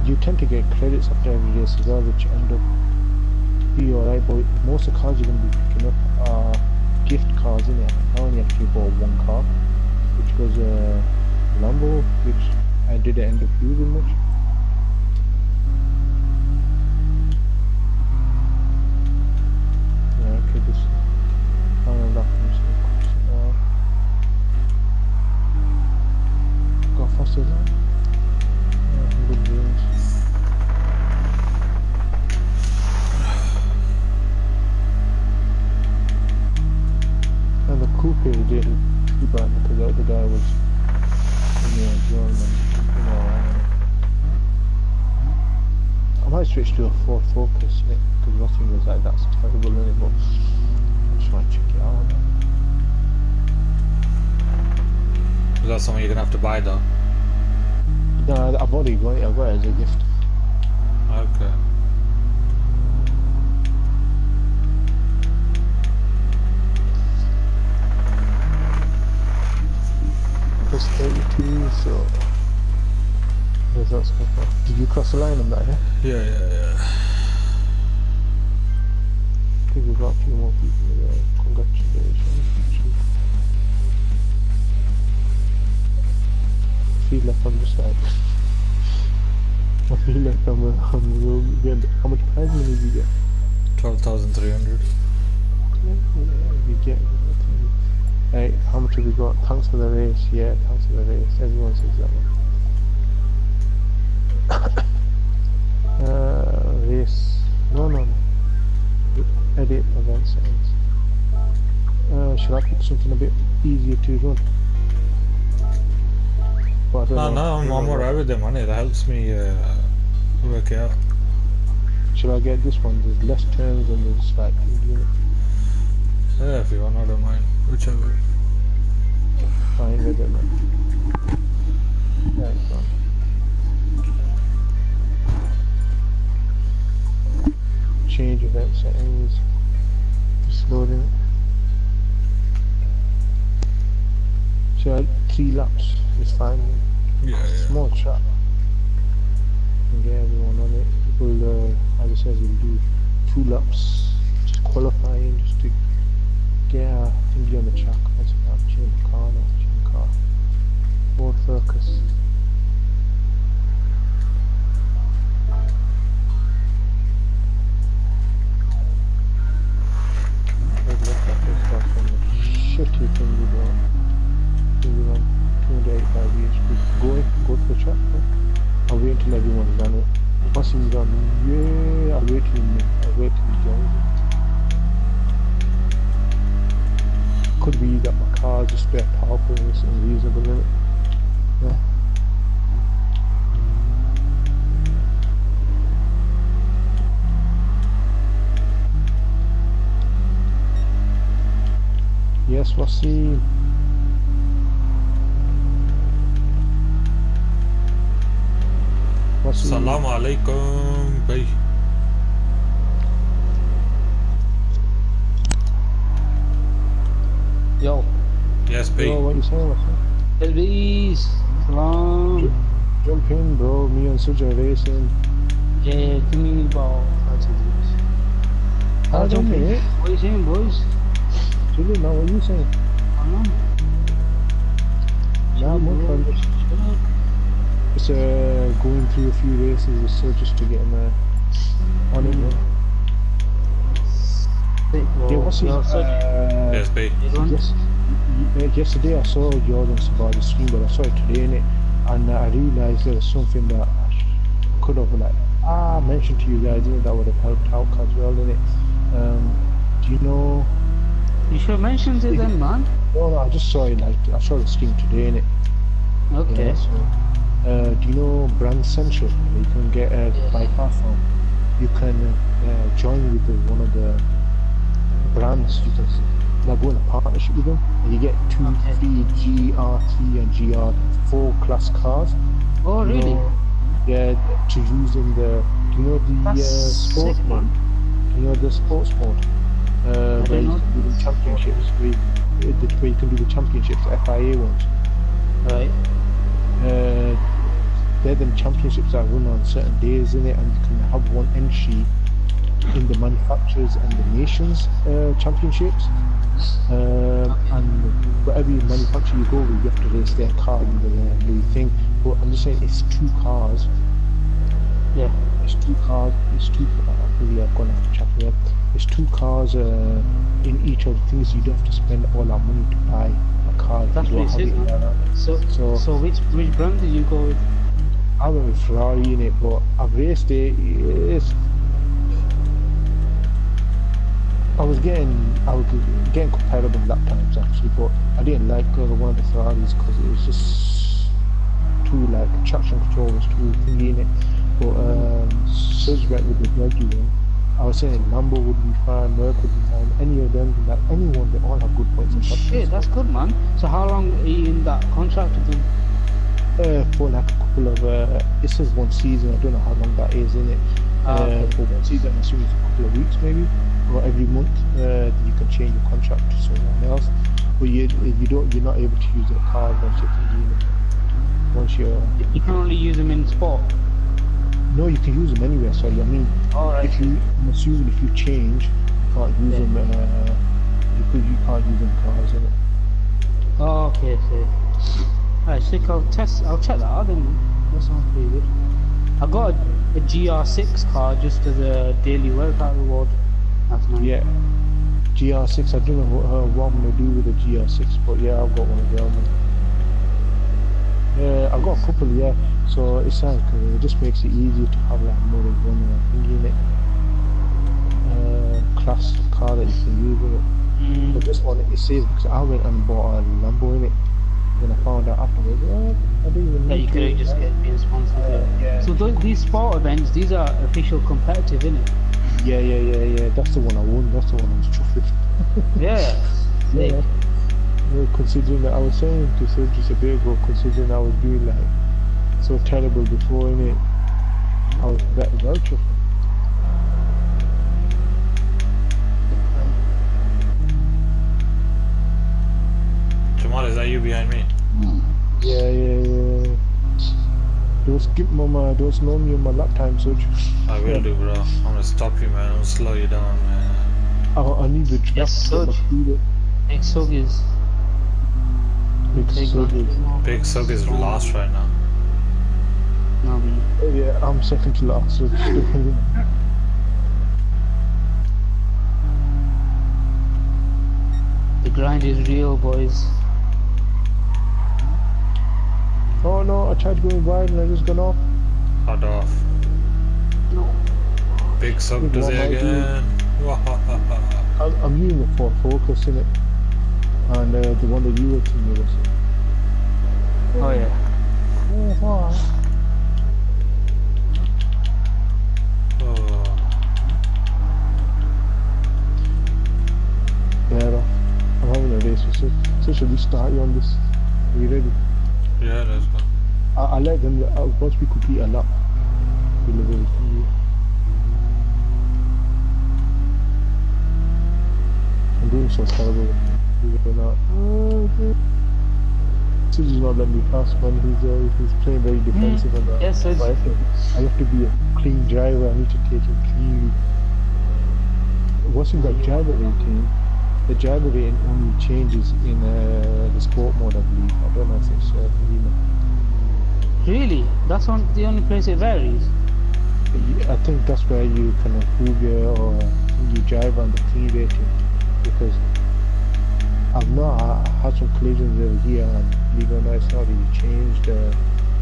You tend to get credits after every race as well, which end up be alright, but most of the cars you're going to be picking up are gift cars, innit? I only actually bought one car, which was a Lambo, which I didn't end up using much. Yeah, okay, this final lap, I'm just going to cross it now. Got faster than that? Yeah, good wheels. And the coupe didn't too bad because the other guy was in the German, you know. I might switch to a Ford Focus, yeah, because nothing was like that's terrible in it, but I'm just trying to check it out. Is that something you're gonna have to buy though? No, I've already got it. I got it as a gift. Okay. Plus 32, so results so far. Did you cross the line on that, yeah? Yeah. I think we've got a few more people there. Congratulations. I feel like I'm just like I feel like I'm again. How much prize money did you get? 12,300. We get. Hey, how much have we got? Thanks for the race. Yeah, thanks for the race. Everyone says that one. Race. No. Edit event settings. Should I pick something a bit easier to run? But I don't know. I'm alright with the money. That helps me work it out. Should I get this one? There's less turns and there's like. Yeah, if you want, I don't mind. Whichever. Fine with it, man. Yeah, it's done. Change event settings. Just loading. So 3 laps is fine. Yeah. Small track. And get everyone on it. We'll, as it says, we'll do 2 laps. just qualifying, just to get a thingy on the track. Once I'm changing the car now, changing the car. Ford Focus. I've left that place back from the shitty thingy though. Thingy on 285 years. Go to the track. I'll wait until everyone's done it. Once he's done, yeah, I'll wait till he joins it. Could be that my car is just very powerful and it's unreasonable, isn't it? Yeah. Yes, Wasim. Assalamu alaikum, bhai. Yo. Yes, bhai. Yo, what you saying, Wasim? Elvis. Salam. Jump in, bro. Me and Suja are racing. Yeah, give me about 30 minutes. I'll jump in, eh? What are you saying, boys? Julie, now what are you saying? I don't know. Nah, much fun. Just going through a few races so just to get him on it, bro. Yeah, what's his, Yes, bhai. yesterday I saw Jordan Sabari's stream, but I saw it today, innit? And I realised there was something that I could have mentioned to you guys, innit? That would have helped out as well, innit? Do you know? You should have mentioned it then, man. No, I just saw it, like, I saw the stream today, innit? Okay. Yeah, so, do you know Brand Central? You can get a bypass from. You can join with one of the brands. You can like go in a partnership with them, and you get 2 free GRT and GR4 class cars. Oh, really? Yeah, to use in the. Do you know the sports sick, mode? man. Do you know the sports mode? Where you can do the championships. Where you can do the championships, FIA ones. Right. They're the championships that run on certain days in it, and you can have one entry in the manufacturers and the nations championships. And whatever manufacturer you go with, you have to race their car in the new thing. But I'm just saying, it's 2 cars. Yeah. It's 2 cars. Maybe I'm gonna have to check it up. It's 2 cars in each of the things. You don't have to spend all that money to buy a car. That's what it says, man. So which brand did you go with? I went with Ferrari in it, but I've raced it. I was getting comparable lap times actually, but I didn't like one of the Ferraris because it was just too, like, traction control was too thingy in it. But Serge went with the Reggie one. I was saying Lambo would be fine, Merc would be fine, any of them, like anyone, they all have good points and Shit, that's good, man. So how long are you in that contract with them? For like a couple of it says 1 season. I don't know how long that is in it. Okay. For 1 season, I assume it's a couple of weeks maybe, or every month. You can change your contract to someone else, but you're not able to use the car once you're in it. Once you're. You can only use them in sport. No, you can use them anywhere. Sorry, I mean, Alright. I'm assuming if you change, you can't use them. You can't use them cars in it. Oh, okay, so. Alright, sick. I'll check that out then. That sounds pretty good. I got a GR6 car just as a daily workout reward. That's nice. Yeah. GR6, I don't know what I'm going to do with the GR6, but yeah, I've got one of them. I've got a couple, yeah. So it's like, it just makes it easier to have like more than one thing in it. Class car that you can use with it. But this one, it says, because I went and bought a Lambo in it. Then I found out afterwards, I didn't even know. Yeah, you could just get being sponsored. Yeah. So these sport events, these are official competitive, innit? Yeah. That's the one I won. That's the one I was chuffed with. Yeah. Yeah. Considering that I was saying to Serge just a bit ago, considering I was doing like so terrible before, innit? I was well chuffed. Jamal, is that you behind me? Yeah. Don't skip don't slow me on my lap time, Serge. I will do, bro. I'm gonna stop you, man. I'm gonna slow you down, man. I need the trap Yes, to get my Sudge. speed up. Big Sug is. Big Big Sug is. Big Sug is last right now. No, me. Oh yeah, I'm second to last. So The grind is real, boys. oh no, I tried going wide and I just gone off. Hard off. No. Big Sug Big does one, it I do. again. Wahahaha. I'm using the Ford Focus in it, and the one that you were telling me was. Oh yeah. Oh, wow. Oh. Yeah, bro. I'm having a race with it. So should we start you on this? Are you ready? Yeah, let's go. I let them. Once we complete a lap, we'll level with you. I'm doing so terrible. We're not. Suji's not letting me pass, man. He's playing very defensive on that. Yes, Sudge. But I have to be a clean driver. I need to take him cleanly. What's in that driver rating? The driver rating only changes in the sport mode, I believe. I don't know if it's Really? That's the only place it varies? I think that's where you can improve your or you drive on the clean rating, because I had some collisions over here, and believe it or not, it's not really changed.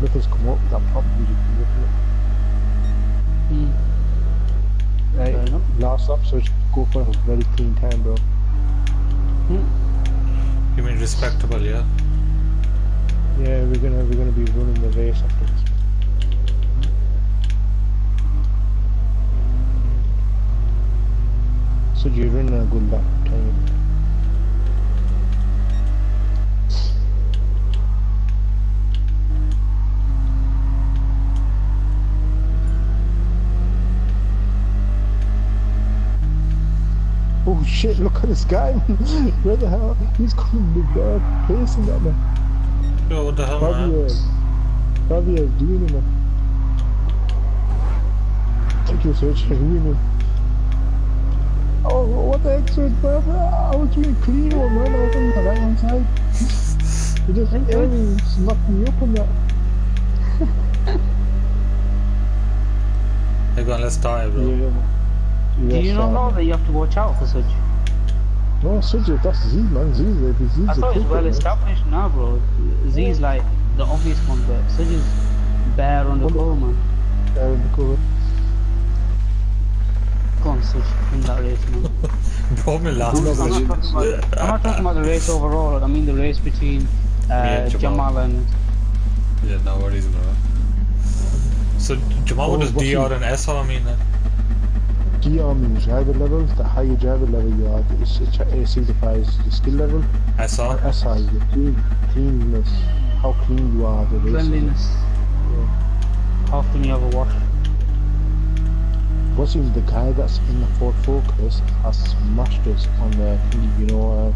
Nothing's come up that prompt music come up with it. Fair Right, enough. last up, so go for a very clean time, bro. You mean respectable, yeah? Yeah, we're gonna be running the race after this. So you're running a good lap time. Oh shit, look at this guy. Where the hell? He's coming big dog. Pacing that man. Yo, what the hell, man? Fabio is doing it, man. Thank you so much for doing it. Oh, what the heck, sir? I was doing clean one, man. I was on the right hand side. He just smacked me up on that. Hey, go on, let's start it, bro. Yeah. Do you not know that you have to watch out for Sudge? No, Sudge, that's Z, man. Z's I thought it's well established now, bro. Z's like the obvious one, but Sudge is bare on the pole, man. Cool. Go on, Sudge, win that race, man. Bro, me last I'm not position. talking about the race overall. I mean the race between and Jamal. Jamal and. Yeah, no worries, bro. So, Jamal, what does DR and SR mean then? DR means driver level. The higher driver level you are, it signifies the skill level. SR? And SI is the cleanness, how clean you are. The race. Cleanliness. Yeah. How often you have a wash? What's in the guy that's in the Ford Focus has smashed us on the thingy,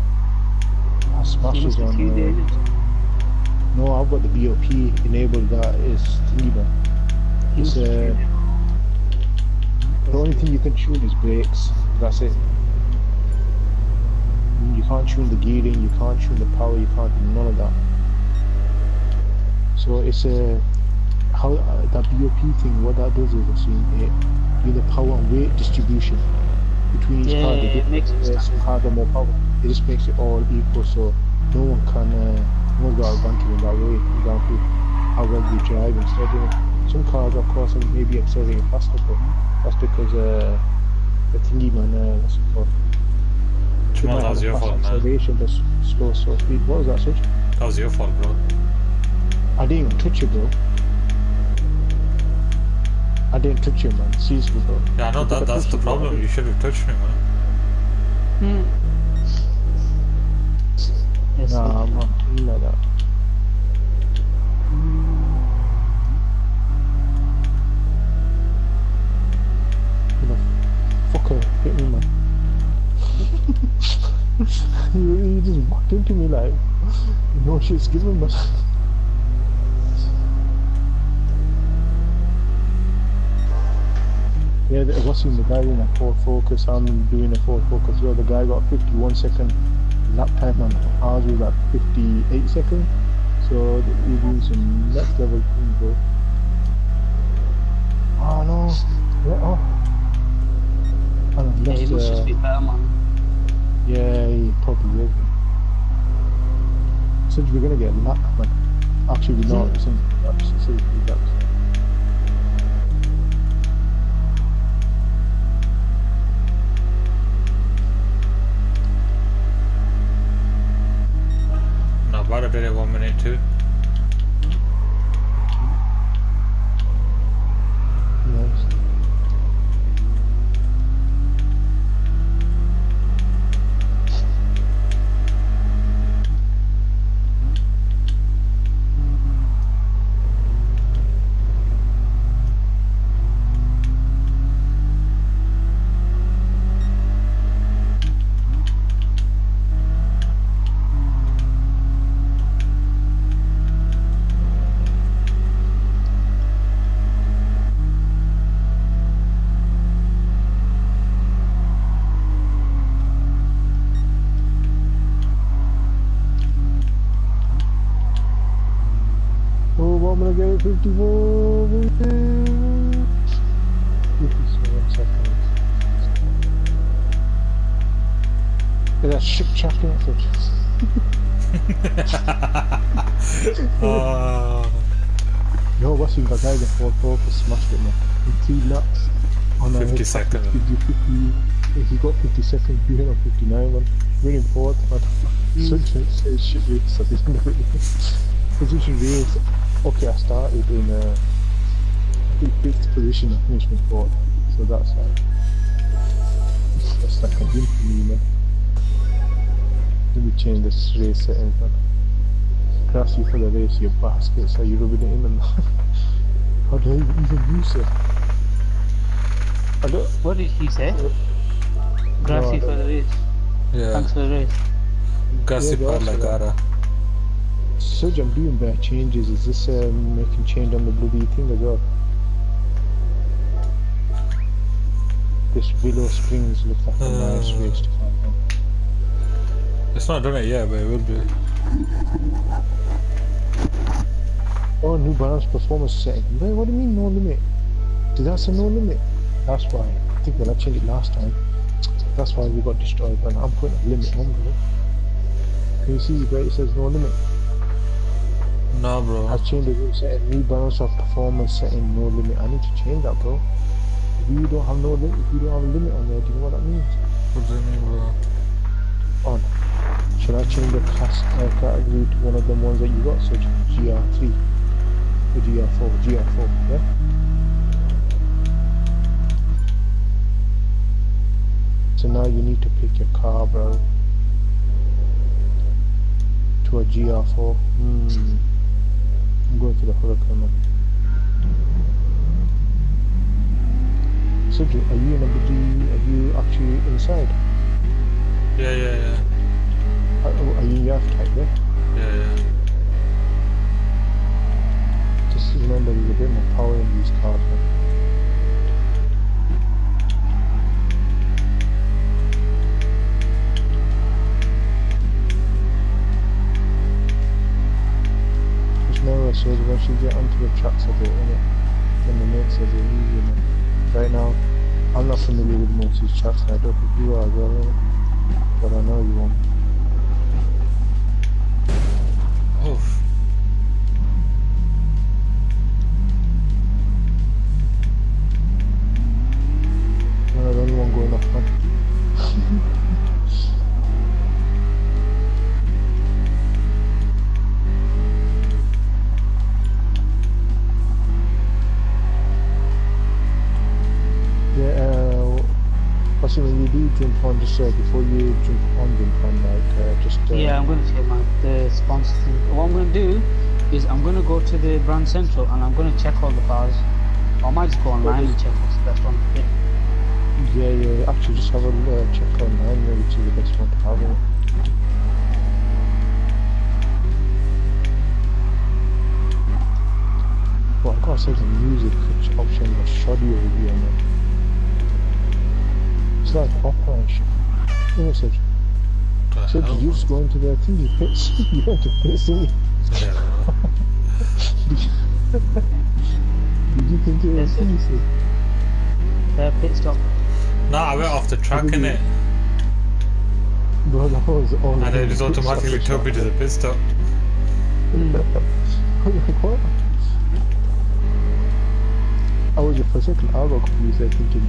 has smashed us on no, I've got the BOP enabled, that is thingy, man. It's the only thing you can tune is brakes, that's it. You can't tune the gearing, you can't tune the power, you can't do none of that. So it's how that BOP thing, what that does is the power and weight distribution between each car. It makes some cars have more power. It just makes it all equal, so no one can no one's got advantage in that way. For example, how well you drive instead of some cars, of course, may be accelerating faster, but that's because the thingy, man, what's it called? Jamal, that was your fault, man. Acceleration, but slow speed. What was that, Such? That was your fault, bro. I didn't even touch it, bro. I didn't touch you, man. Seriously, bro. Yeah, I know that's the problem. You should have touched me, man. Yes, Nah, I'm not feeling like that. The fucker hit me, man. he just walked into me like no shit's given, man. Yeah, what's in the guy in a Ford Focus? I'm doing a Ford Focus. Well, the guy got 51-second lap time and ours was at 58 seconds. So you're doing some next level thing, bro. Oh no. Yeah, oh. I don't know, Yeah, he must just be better, man. yeah, he probably is. Since we're gonna get a lap, man. Actually, we're not. It's in laps. It's in 3 laps. No, Bada did it 1 minute too. Nice. Oh, I'm gonna get it 54. 57 seconds. Is that shit tracking it? No, what's in the guy that Ford Focus smashed it, man. In 3 laps. On 50 seconds. He got 50 seconds, you hit on 59, man. Winning fourth, man. Such a shit race at the end of it. Position race. Okay, I started in 5th position, I finished in 4th. So that's like a win for me, man. Let me change this race settings, man. Cross you for the race, you basket, so you're rubbing it in and how do I even use it? I don't. What did he say? Grassy for the race. Yeah. Thanks for the race. Grassy Yeah, per la gara. Surge, I'm doing bad changes. Is this making change on the bloody thing as well? This Willow Springs looks like a nice race to find on. It's not done it yet, but it will be. Oh, new balance performance setting. Wait, what do you mean no limit? Did that say no limit? That's why. I think when I changed it last time, that's why we got destroyed. But I'm putting a limit on, bro. Can you see where it says no limit? No, bro. I changed the rule setting, new balance of performance setting, no limit. I need to change that, bro. If you don't have no limit, if you don't have a limit on there, do you know what that means? What do you mean, bro? On. Should I change the class category to one of them ones that you got, such as GR3 or GR4? GR4, yeah? So now you need to pick your car, bro. To a GR4. I'm going for the Huracan, man. So, are you in a buddy? Are you actually inside? Yeah. Are you in your F-type, yeah? Yeah. Just remember there's a bit more power in these cars, man. Just know so once you get onto the tracks a bit, innit? Then the makes it a bit easier, man. Right now, I'm not familiar with most of these tracks, and I don't think you are as well, innit? But I know you won't. Oof. You're the only one going off, man. When you do jump on, just before you jump on, like just Yeah, I'm going to take the sponsor thing. What I'm going to do is I'm going to go to the brand central and I'm going to check all the cars. Or I might just go online and check what's the best one. Yeah. Actually, just have a check online, which is the best one to have. Well, I gotta say the music option was shoddy over here, man. It's like operation. You know, so did you just go into the thingy pits? You went to pits, didn't you? Yeah, Did you think it was easy? Pit stop. no, I went off the track in it, Bro, that was all. and it just automatically took me to the pit stop. I'm like, what? I was just for a second, I got confused there thinking,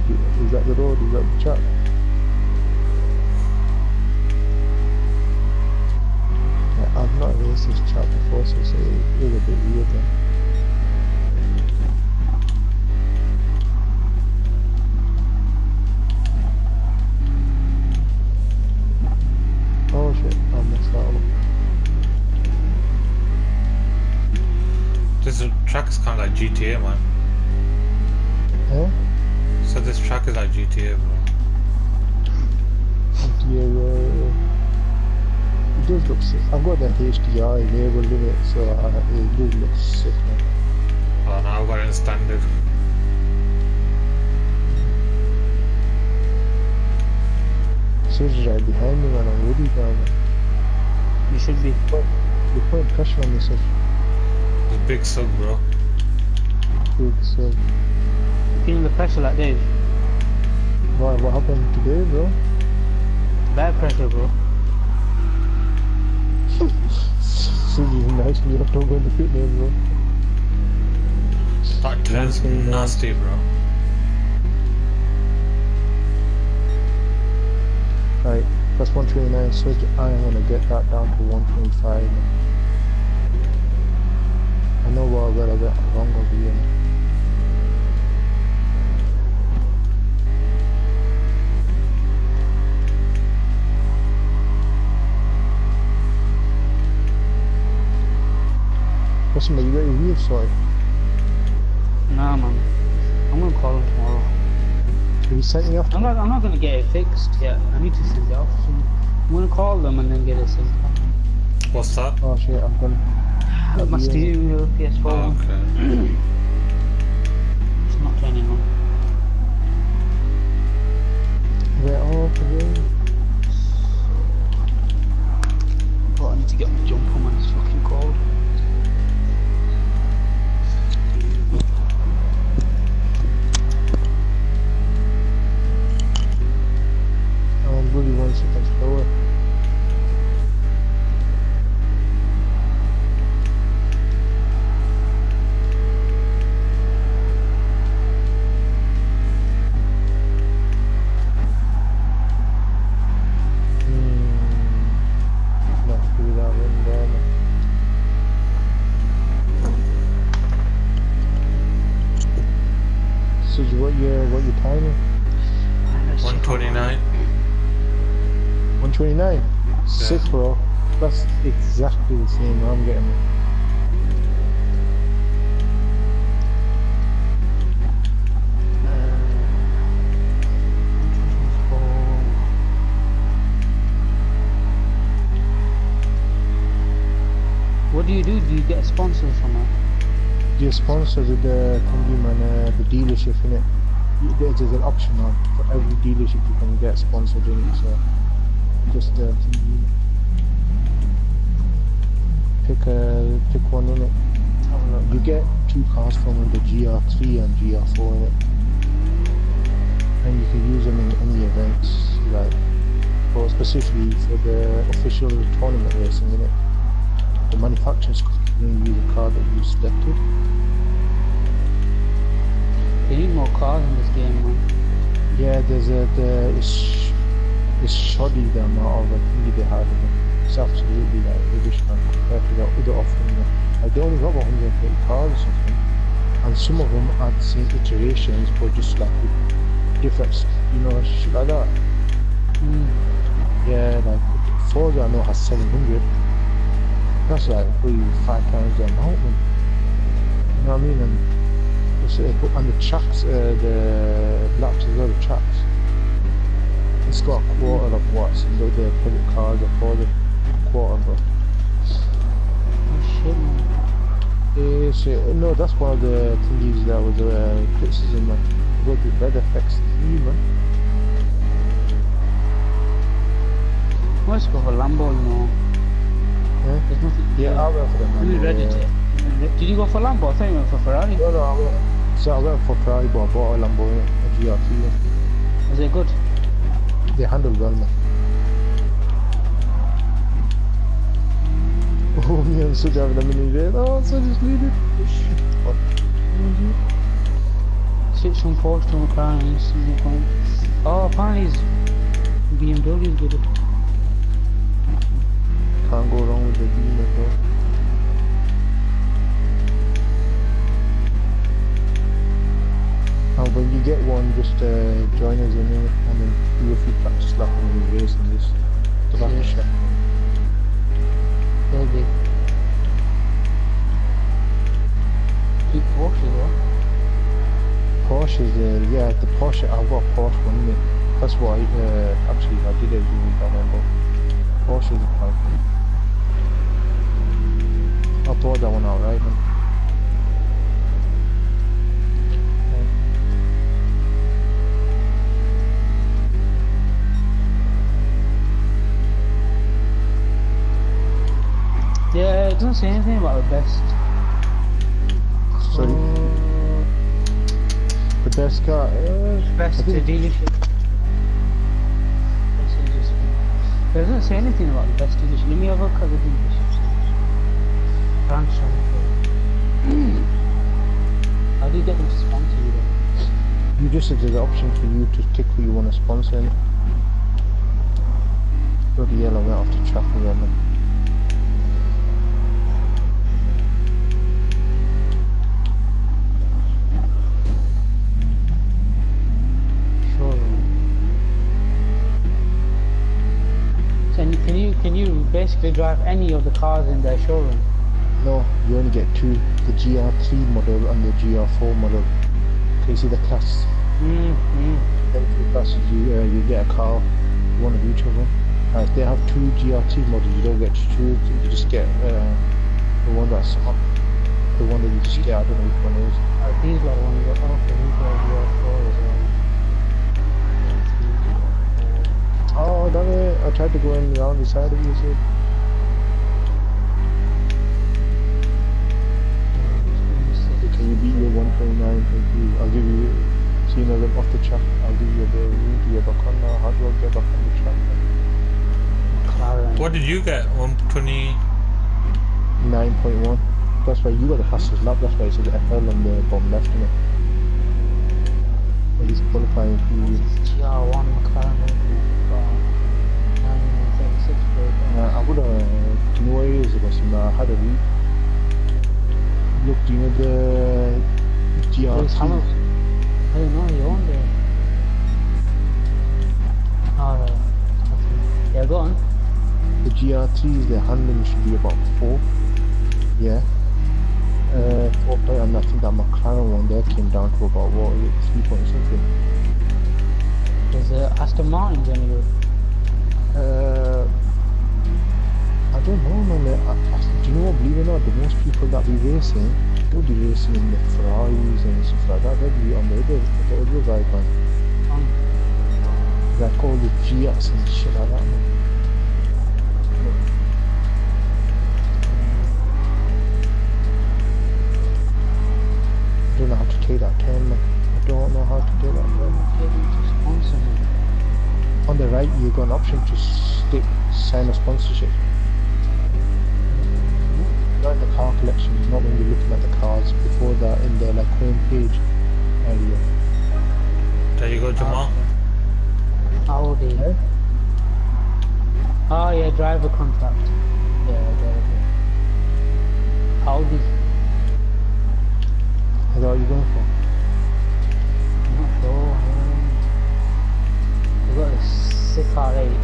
is that the road, is that the track? Yeah, I've not raced this track before, so it was a bit weird then. Oh shit, I messed that up. This track is kind of like GTA, man. Huh? So this track is like GTA, bro. Yeah, it does look sick. I've got the HDI label in it, so it does look sick, man. Oh, now I've got it in standard. Surge's right behind me, man. I'm really down, man. You should be. You're putting pressure on me, Surge. It's a big sub, bro. Big, so. Feeling the pressure like Dave. What happened today, bro? Bad pressure, bro. Surge is nice when you have to go in the pit lane, bro. That turns nasty, bro. Right, that's 129, Surge. I am gonna get that down to 125. Man. I know what I got a bit wrong over here. Man. Listen, man, you got your wheels sorted. Nah, man. I'm gonna call him tomorrow. Have you sent me off? I'm not gonna get it fixed yet. I need to send it off soon. I'm gonna call them and then get it sent off. What's that? Oh shit, I'm gonna. My steering wheel, PS4. Oh, okay. It's not turning on. We're off again. But I need to get my jumper, man. It's fucking cold. I'm really 1 second slower. Not do that one there, man. So what your timing? 129. 129. Sick, bro. That's exactly the same I'm getting. What do? Do you get sponsors from it? You're sponsored with the thingy, man, the dealership in it. There's an option on for every dealership you can get sponsored in it, so just thingy. Pick one in it. You get 2 cars from the GR3 and GR4 in it. And you can use them in any events, like, or specifically for the official tournament racing in it. The manufacturers can use a car that you selected. They need more cars in this game, man. Yeah, it's shoddy the amount of thingy they have in it. It's absolutely like rubbish, man, compared to the other offering. Like they only got 130 cars or something, and some of them are the same iterations, but just like with different, you know, shit like that. Yeah, like Forza I know has 700. That's like probably 5 times the amount, man. You know what I mean? And the tracks, the laps as well, the tracks. It's got a quarter of what's in the public cars are for the quarter, bro. Oh shit, man. Shit. No, that's one of the things that was criticism, man. About the weather effects, man. we read it. Did you go for Lambo? I thought you went for Ferrari. No, no, I went for Ferrari, but I bought a Lambo, a GR3 one. Was it good? They handle well, man. Oh, me and Sud having a mini raid. Oh, so just leave it. Switch from Porsche to McLaren instantly fine. Oh, apparently his BMW is good. Can't go wrong with the Beamer, though. And when you get one, just join us in it and then do a few practice laps and you race and just give us a shot. Maybe. Keep Porsche though. Porsche is yeah, the Porsche, I've got a Porsche one in it. That's why actually I did it during that one, but Porsche is a quite good. I'll throw that one out, right? Man. Yeah, it doesn't say anything about the best. Sorry. The best car. Best dealership. It doesn't say anything about the best dealership. Let me have a look at the dealerships. Branch on. How do you get them to sponsor you then? You just said there's an option for you to tick who you want to sponsor. In. Bloody hell, I went off the track again, man. Can you basically drive any of the cars in their showroom? No, you only get two, the GR3 model and the GR4 model. Can you see the class? Them two classes, you get a car, one of each of them. If they have two GR3 models, you don't get to choose, you just get the one that's hot. The one that you just get, I don't know which one it is. These are the ones that are GR4 as well. Oh, damn it, I tried to go in around the side of you, so. Can you beat your 129.2? I'll give you, seeing them off the track, I'll give you the route to get back on now. How do I get back on the track? What did you get? 120? 9.1. That's why you got the fastest lap, that's why it says FL on the bottom left, innit? Well, he's qualifying for you. GR1 McLaren. I would have, you know what it is, because I had a read. Look, do you know the GR3? I don't know, you own there. Alright. Yeah, go on. The GR3s, the handling should be about 4. Yeah. 4 point, and I think that McLaren one there came down to about, what is it, 3 point something. Is Aston Martin's any good? I don't know, man. Do you know what, believe it or not, the most people that be racing, they'll be racing in the Ferraris and stuff like that. They'll be on the other side, man. Like all the Fiats and shit like that, man. I don't know how to take that turn, man. I don't know how to take that turn. On the right, you got an option to sign a sponsorship. Not in the car collection, not when you're looking at the cars, before that in the like home page area. There you go, Jamal. Audi. Yeah? Oh yeah, driver contract. Yeah, driver. Audi. Is that what you're going for? I'm not sure. We've got a sick R8.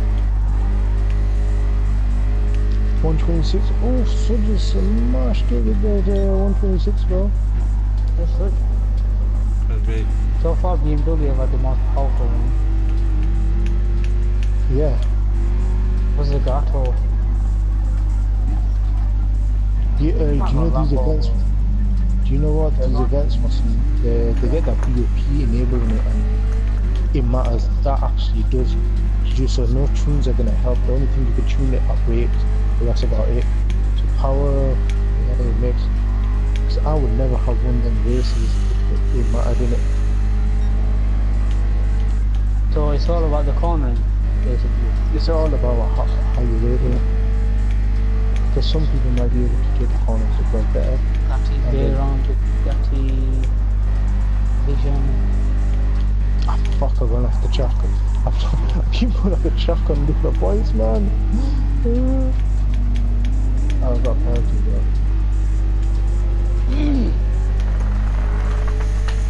126. Oh, so just smashed it with the 126, bro. That's good. That's big. So far, BMW have had the most powerful one. Yeah. Was the Gato? Do you know these events? Do you know what these events must be? They get that POP enabled in it, and it matters. That actually does. So no tunes are gonna help. The only thing you can tune it up brakes, but that's about it. So power, it makes. Because I would never have won them races if it mattered in it. So it's all about the cornering, basically. It's all about how you rate it. Because some people might be able to take the corners a bit better. Gatti Veyron, Gatti Vision. Ah, fuck, I run off the track. I've been put off the track on different points, man. I've got penalty there.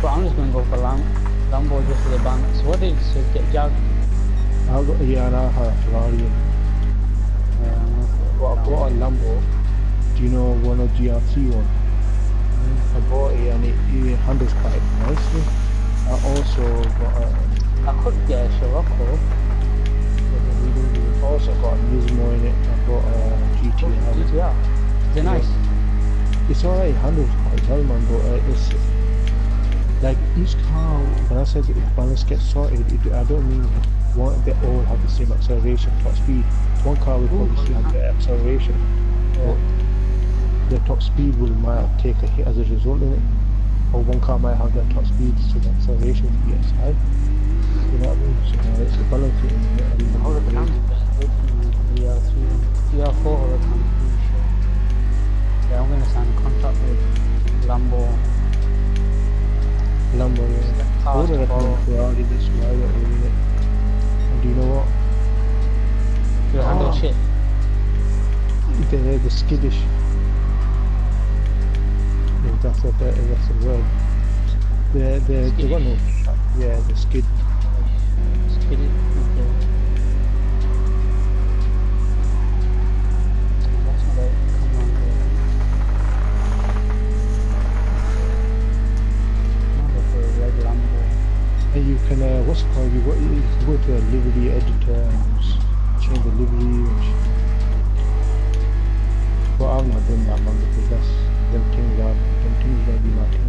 But I'm just going to go for Lambo just for the banks. What did you get? Jag? Yeah, and I had a Ferrari. But I bought a Lambo. Do you know one of GRT one? I bought it and it handles quite nicely. I also got a... I could get a Scirocco. I also got a Nismo in it. I got a GTR. GTR. Is it nice? It's alright, it handles quite well, man, but it's... Like, each car, when I said the balance gets sorted, I don't mean they all have the same acceleration, top speed. One car will probably still have the acceleration, but the top speed might take a hit as a result in it. Or one car might have that top speed, so the acceleration will be as high. You know what I mean? So it's a balancing in it. All the cams GR3, GR4 all the cams pretty sure. Yeah, I'm going to sign a contract with Lambo. Lambo, yeah. I would have recommended Ferrari this why that really it. And do you know what? You handle shit. They're skiddish. Yeah, that's a word. They got no... Yeah, the skid. Skiddy? Okay. That's not it. Come on, bro. Red Lambo. And you can, what's it called? You can go to a livery editor and just change the livery and but I've not done that, man, because them things gonna be my thing.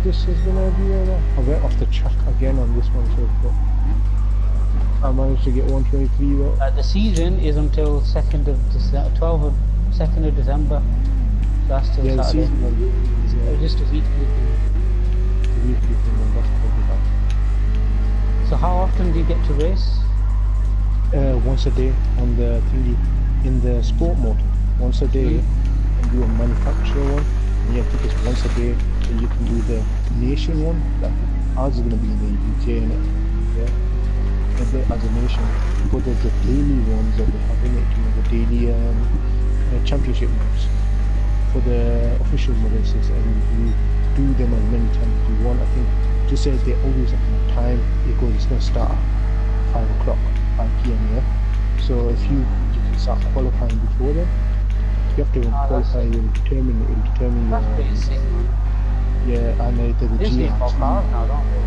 This is gonna be I went off the track again on this one, so but I managed to get 123 though. The season is until 2nd of December, 2nd of December. So that's till Yeah, Saturday. the season It was just a week. that's probably that. So how often do you get to race? Once a day on the thingy, in the sport mode. Once a day, and do a manufacturer one. And yeah, I think it's once a day. Then you can do the nation one. Like ours is gonna be in the UK, innit? Yeah. As a nation, but there's the daily ones that they have in it. You know, the daily championship ones for the official races, and you do them as many times as you want. I think just say they always have enough time. It's gonna start at 5 o'clock. 5 PM, yeah. So if you can start qualifying before then. You have to qualify. You'll determine your. That's pretty sick, man. Yeah, and there's a This is for cars now, don't they?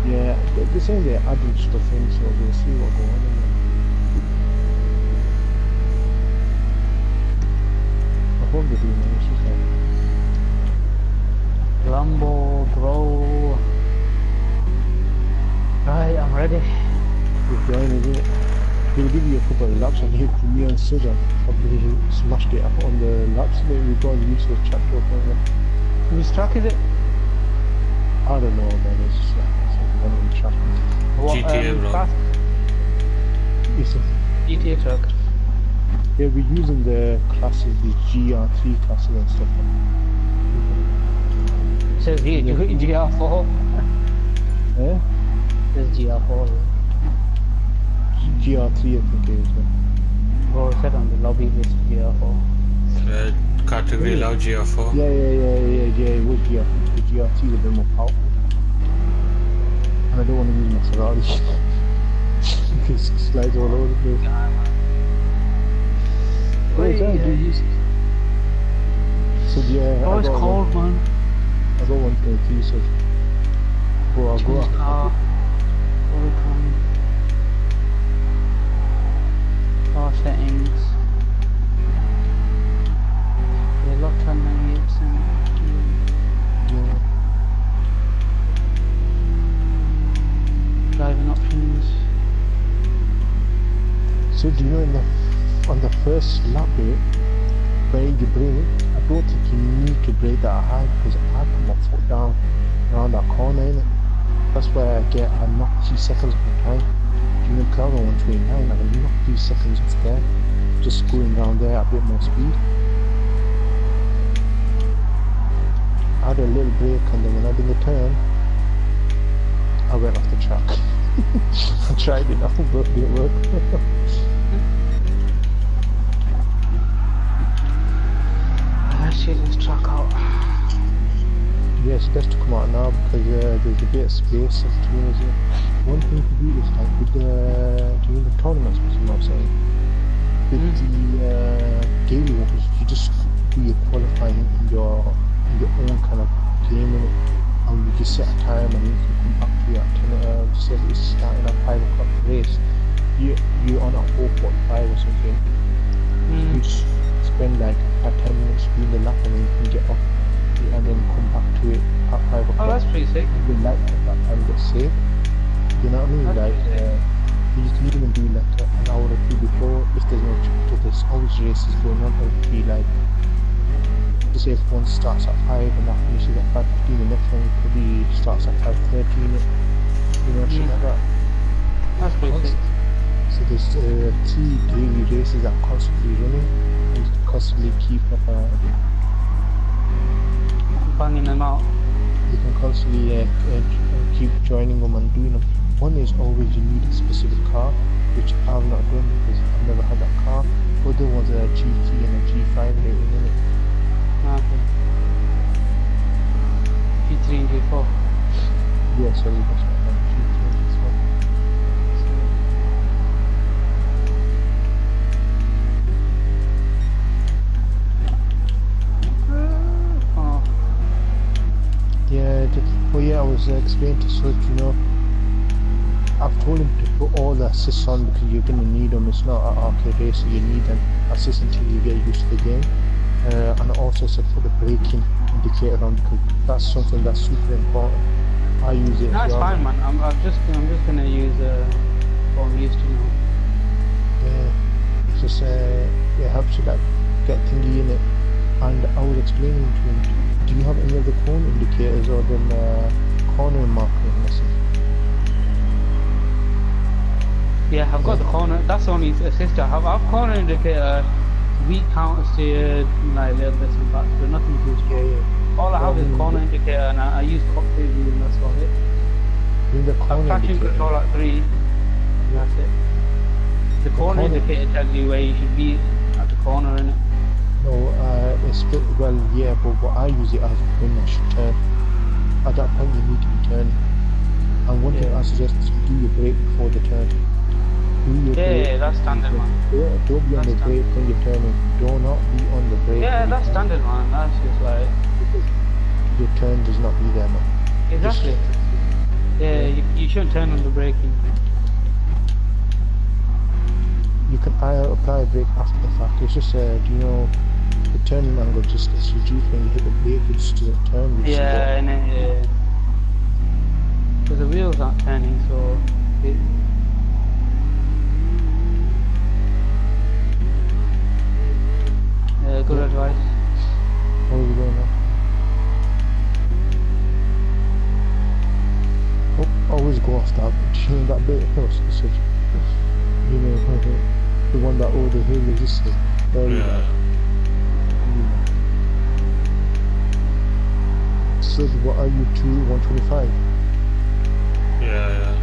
Yeah, they're saying they're adding stuff in, so we'll see what goes on. I hope they're doing nice as well. Lambo, bro. Right, I'm ready. We're joining it. We'll give you a couple of laps on here for me and Susan. Probably smashed it up on the laps that we've got used to the chapter appointment. Whose track is it? I don't know, man. It's just like one on the track. What, GTA, bro. class? It's a, GTA truck. yeah, we're using the classes, the GR3 classes and stuff. It says here, GR4. Eh? It says GR4. GR3 I think it is, man. Bro, it said on the lobby list GR4. Category low GR4. Yeah, it was GR3. The GR3 is a bit more powerful. And I don't want to use my Ferrari. It slides all over the place. Wait, Oh, do you use it? So yeah, oh, it's cold, man. I got 123, so I'll go Choose up. car. Car settings. Yeah, lock time 98%. Yeah. on the first lap bit, where you brake, I don't think you need to brake that high because I put my foot down around that corner, innit? That's where I knock 3 seconds off the time. During the crowd on 129, I can knock 3 seconds off there, just going down there at a bit more speed. I had a little break, and then when I did the turn, I went off the track. I tried it out, but it didn't work. Let's check this track out. Yeah, it's best to come out now because there's a bit of space between us. One thing to do is like with during the tournaments, you know what I'm saying? With the daily ones, you just do your qualifying in your own kind of game, and you just set a time and you can come back to it at 10. Say it's starting at 5 o'clock race. You're on at 4:45 or something. You just spend like 10 minutes doing the lap and then you can get off and then come back to it at 5 o'clock. Oh, that's pretty sick. The light at that time gets saved. You know what I mean? That's Like, you can even do like an hour or two before if there's no chapter. There's always races going on. It would be like, just if one starts at 5 and that finishes at 5:15, the next one probably starts at 5:13. You know, shit like that. That's pretty sick. So there's 3 daily races that are constantly running and constantly keep up. Banging them out. You can constantly keep joining them and doing them. One is always you need a specific car, which I've not done because I've never had that car. Other ones are a G3 and a G5 rating, innit? Okay. G3 and G4. Yeah, sorry, that's what I meant. G3 and G4. Yeah, I was explaining to Sud, you know, I've told him to put all the assists on because you're going to need them. It's not an arcade race, so you need an assist until you get used to the game. And I also said put the braking indicator on because that's something that's super important. I use it. No, it's fine, man. I'm just gonna use what I'm used to now. Yeah, it's just it helps you like get thingy in it. And I was explaining to him, do you have any other corner indicators or than corner marking message? Yeah, I've got the corner. That's the only assist I have. I've corner indicator, weak counter steer, like little bits and bats, but nothing too scary. Yeah. All I have is corner indicator, and I use cockpit view, and that's about it. In the corner Traction indicator. control at 3, and that's it. The corner indicator tells you where you should be at the corner, innit? No, well, yeah, but what I use it as when I should turn. At that point, you need to be turning. And one thing I suggest is do your brake before the turn. Do your brake. Yeah, that's standard, man. Don't be on the brake when you're turning. Do not be on the brake. Yeah, that's standard, man. That's just like your turn does not be there, man. exactly. Yeah, you shouldn't turn on the braking. You can apply a brake after the fact. It's just, do you know, the turning angle just gets reduced when you hit the brake, it just doesn't turn. Yeah, and then, because the wheels aren't turning, so it, good advice. How are we going now? Oh, always go off that. You know that bit of sausage. You know, the one that all the hill is just very bad. So what are you to 125? Yeah.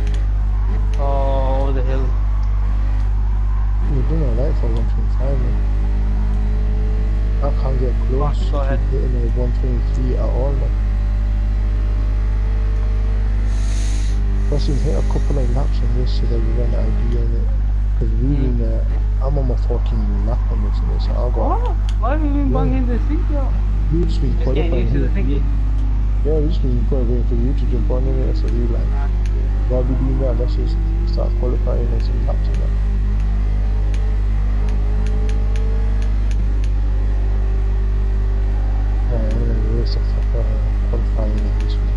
Oh, over the hill. You're doing alright for 125, man. I can't get close Go ahead. to hitting a 123 at all, man. Plus you hit a couple of laps on this so that you get an idea of it. Because really, I'm on my 14th lap on this, and so I'll go. What? Why have you been banging this thing out? You've just been Just getting used to the thingy. Yeah, we've just been waiting for you to jump on in it, so you like, while we doing that, let's just start qualifying and some laps and that. I'm gonna race qualifying in this one.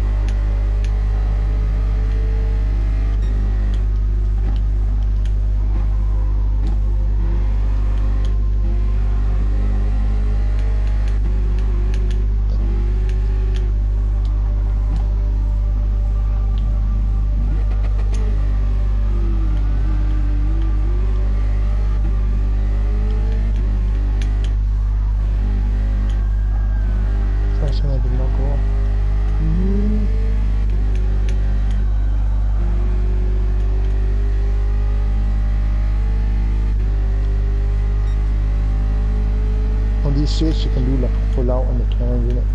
these straights you can do like a pull out on the turns, innit?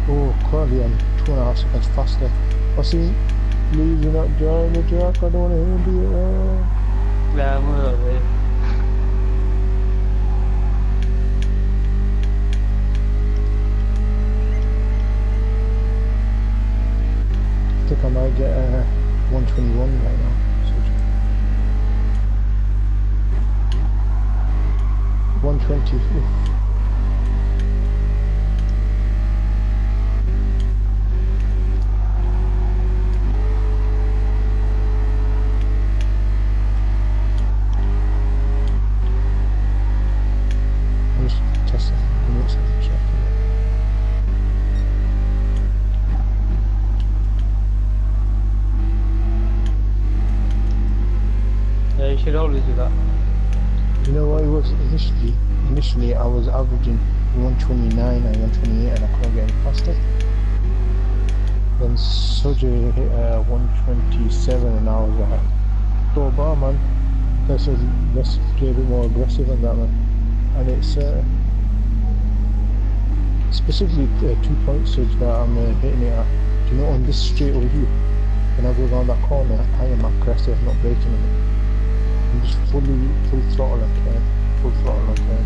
Oh, currently I'm 2.5 seconds faster. Wasim, please do not join the track, I don't want to hear you. Yeah, I'm alright. I think I might get 121 right now. So 120. Oof. I'm just testing. Give me a second, check. Yeah, you should always do that. You know what it was initially? Initially I was averaging 129 and 128 and I couldn't get any faster. Then Soji hit 127 and I was like, go bar man, let's play a bit more aggressive on that man. And it's specifically 2 point Soji that I'm hitting it at. Do you know on this straight over here, when I go around that corner, I am aggressive, not braking on it. I'm just full throttle and turn, full throttle and turn.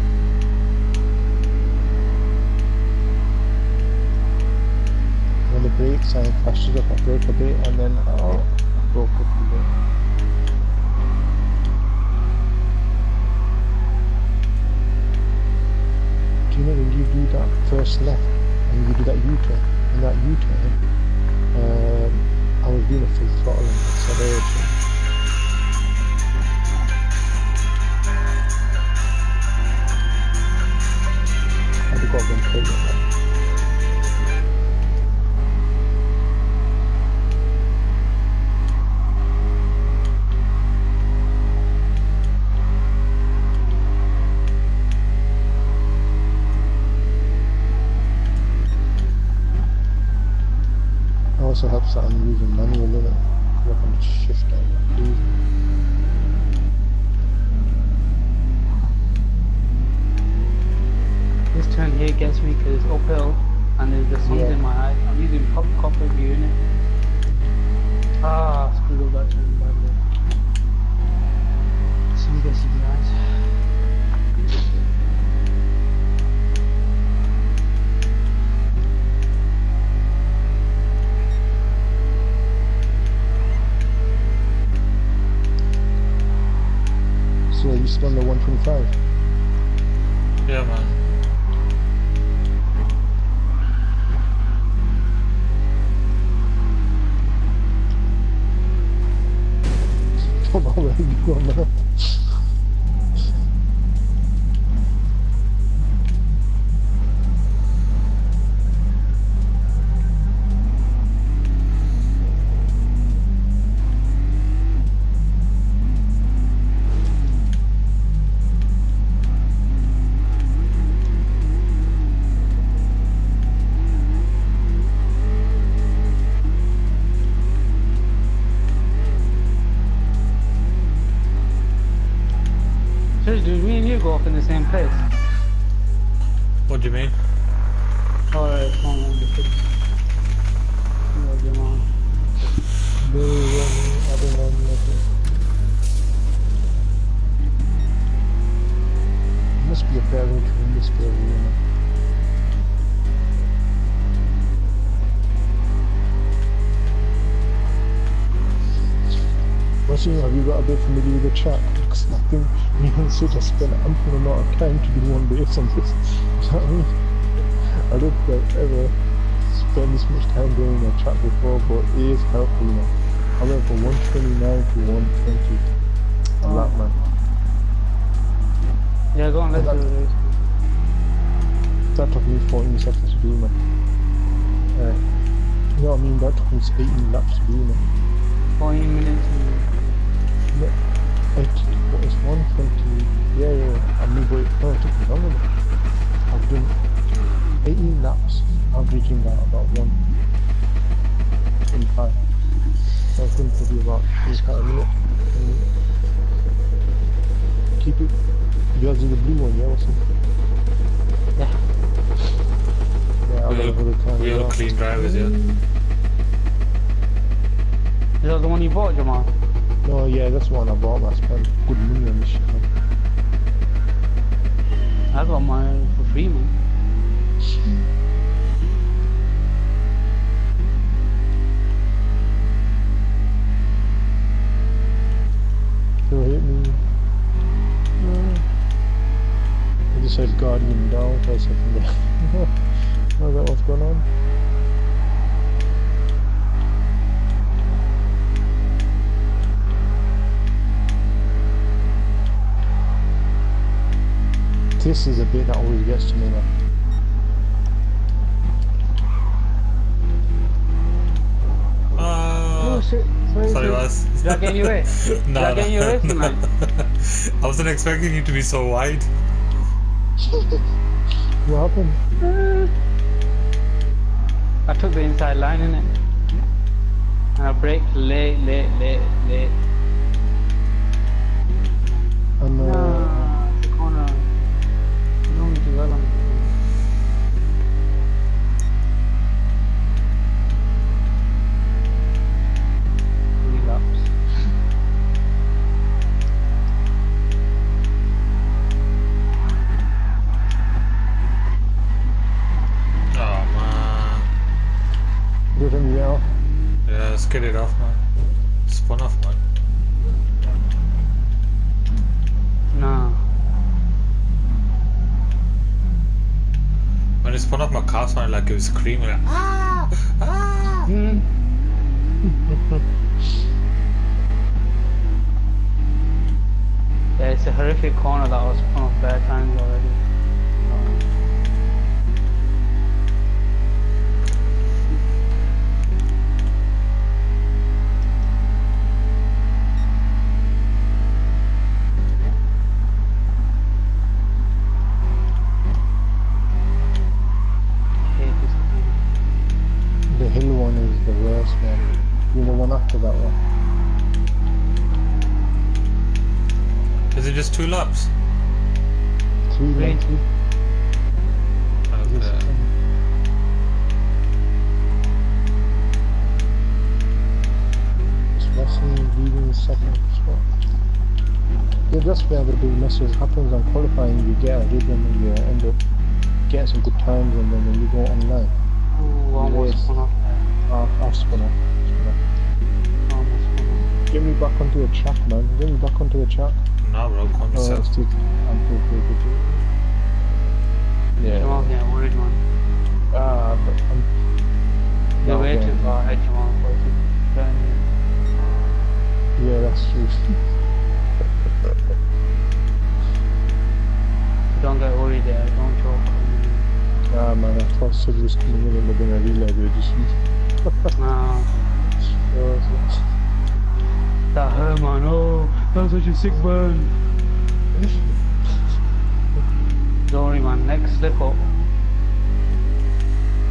When the brakes and flashes up, I brake a bit and then I'll go quickly there. Do you know when you do that first left and you do that U-turn, and that U-turn, I was doing a full throttle and acceleration. I've got them pulled in there. It also helps that I'm using manual in it. I can just shift down that easy. This turn here gets me because it's uphill and there's the sun's in my eye. I'm using copper view in it. Ah, screwed up that turn badly. Sun gets in the eyes. So you still on the 125? Yeah, man. Come on, where you going, man? Did me and you go off in the same place? What do you mean? Alright, come on, let me fix. I don't know nothing. Must be a better way to win this player, you know. What's your, have you got a bit familiar with the track? Because I think me and Sid have spent an ample amount of time to do one base on this. You know what I mean? I don't think I've ever spent this much time doing a track before, but it is helpful, you know. I went from 129 to 120 on that, man. Yeah, go on, let's do it. That took me 14 seconds to do, man. You know what I mean? That took me 18 laps to do, man. 14 minutes. Yeah, what is 120? Yeah. I mean, but no, it took me longer. I've done 18 laps, averaging about 125. So I've done probably about 25 minutes. Keep it. You yours is the blue one, yeah? What's it? Yeah. Yeah, I've got a hood car. Real clean drivers, yeah. Is that the one you bought, Jamal? No, yeah, that's the one I bought. I spent good money on this shit. I got mine for free, man. Don't hit me. I just said Guardian down for a second there. How's that what's going on? This is a bit that always gets to me now. Oh shit, Sorry, was. Did I get you away? Did I get you away from that? I wasn't expecting you to be so wide. What happened? I took the inside line in it. And I braked late. And The corner. You know me too well on three laps. Oh man. good on you out. Yeah, skid it off, man. Spun off, man. Nah. When it spun off, my car sounded like it was screaming like, ah! Ah! Yeah, it's a horrific corner that was spun off bare times already. The hill one is the worst one. You know, the one after that one. Is it just 2 laps? 3 laps. Okay. Just Russell leading second spot. Yeah, that's where the big message happens on qualifying. You get a rhythm and you end up getting some good times, and then when you go online, Ooh, almost Yes. spun off there. I've spun off. Almost spun off. Get me back onto the track, man. Get me back onto the track. Nah, bro, calm Oh, yourself. still, I'm good. Yeah. Jamal getting worried, man. But I'm. They're no, way yeah. too far ahead, Jamal. For it to turn you. Yeah, that's true. Don't get worried there. Don't choke. Nah, man, I thought Sid was coming in, but then I realized we were just. Nah. That hurt, man. Oh, that was such a sick burn. Don't worry, man. Next slip up.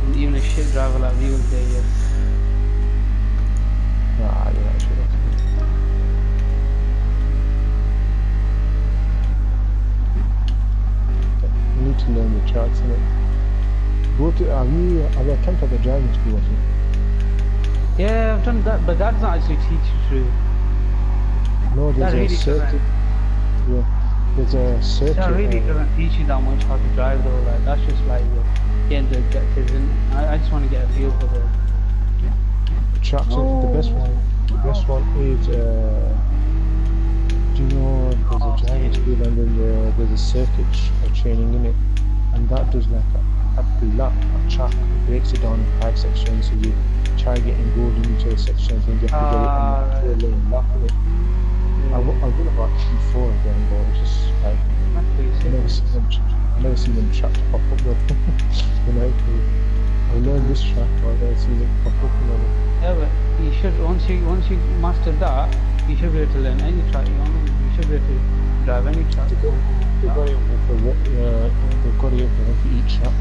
And even a shit driver like me will say yes. Nah, you're not sure. You need to learn the tracks, innit? Have you attempted the driving school, I think? Yeah, I've done that, but that's not actually teach you through. No, That there's really a circuit. Yeah, there's a circuit. That really doesn't teach you that much how to drive though. Like that's just like getting the objectives, and I just want to get a feel for the tracks. The best one. The best one is. Do you know there's a driving school and then there's a circuit training in it, and that does like a lap, a track, breaks it down in 5 sections, so you try getting good in each of the sections and you have to get it on the 4-lane lap in it. I've done about 3-4 of them, but it's just like I never see them tracks pop up though. I learned this track, but I never see them pop up. Yeah, but you should once you master that, you should be able to learn any track. You should be able to drive any track. They've got it for each track.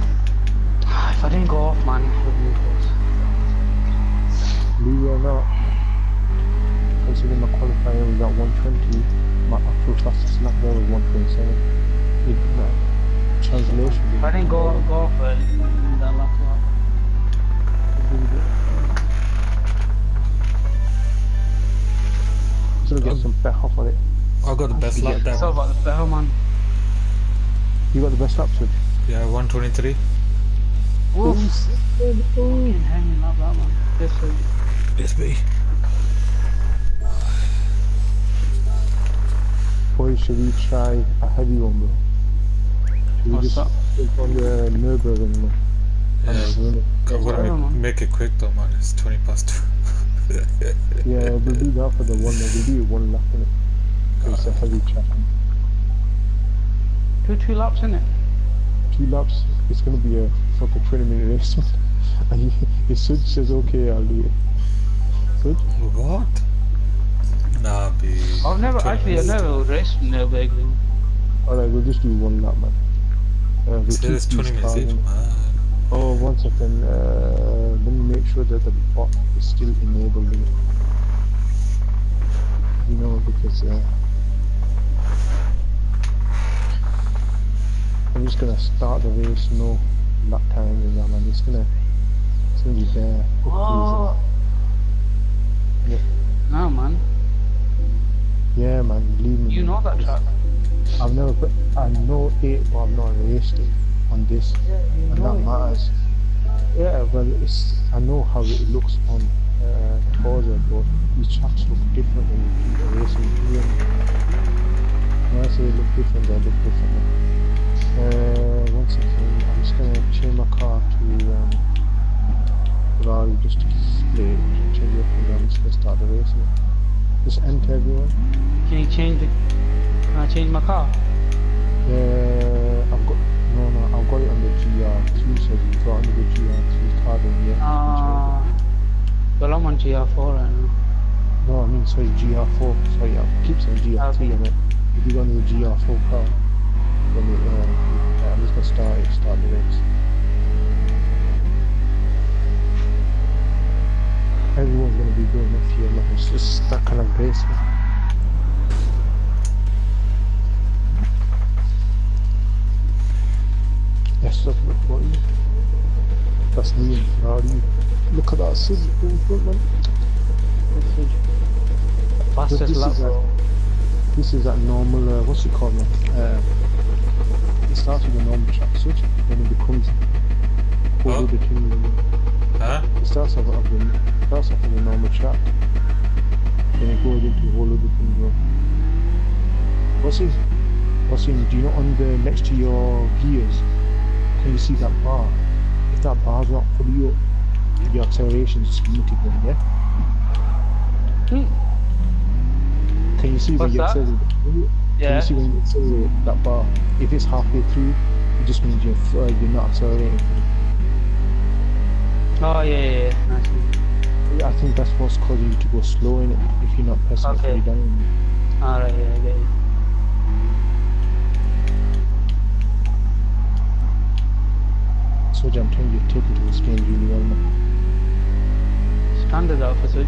If I didn't go off, man, it would be close. Believe it or not, considering my qualifying was at 120, my actual fastest lap there was 127. Translation. I didn't go for that last one. I'm gonna get some petrol for it. I got the best lap It's all there. about the better, man. You got the best lap switch. Yeah, 123. Oof. Fucking hanging up that one. This is. Yes, me. Boy, should we try a heavy one, bro? Should we What's just that? take on the Nürburgring, man? And just run it? I'm Whatever, gonna man. make it quick though, man. It's 20 past 2. Yeah, we'll do that for the one. We'll do it one lap in it. It's a heavy track. 2 laps in it. 2 laps. It's gonna be a fucking 20-minute race. And if Suj says okay, I'll do it. Suj? What? Nah, be. I've never 20 actually. I've minutes. never raced Nürburgring. Alright, we'll just do one lap, man. We'll Say keep it's 20 these minutes cars each, in. man. Oh, 1 second. Let me make sure that the bot is still enabled. You know, because I'm just gonna start the race. No lap times and that, man. It's gonna be there. Oh. Yeah. No, man. Yeah, man. Believe me. You man. know that track. I've never. I know it, but I've not raced it on this, and that matters. Yeah, well, I know how it looks on Torza, but these tracks look different when you keep racing here. When I say they look different, they look different. 1 second, I'm just gonna change my car to Ferrari just to split, change it up, and I'm just gonna start the race. Just enter everyone. Can you change the? Can I change my car? I've got I've got it on the GR2, so if you got under the GR2 card, then yeah. Well, I'm on GR4 right now. No, I mean, sorry, GR4. Sorry, I keep saying GR3. Okay. I mean, if you go under the GR4 car, then I'm just gonna start the race. Everyone's gonna be going up here, man. It's just that kind of race, man. Yes, that's what it is. That's me and Ferrari. Look at that city in front, man. Fastest This lap, is bro. This is that normal, what's it called, man? It starts with a normal track switch, then it becomes whole other thing. Huh? It starts off of the normal track, then it goes into a whole other thing, bro. What's in, do you know on the, next to your gears, can you see that bar? If that bar's not fully up, your acceleration is limited one, yeah? Can you see when What's you that? accelerate? Can Yeah. you see when you accelerate that bar? If it's halfway through, it just means you're not accelerating. Oh yeah. Nice. I think that's what's causing you to go slow in it if you're not pressing it Okay. fully down. Alright, yeah, I get it. So I'm telling you, take it to the scale really well, man. Standard out for Suj.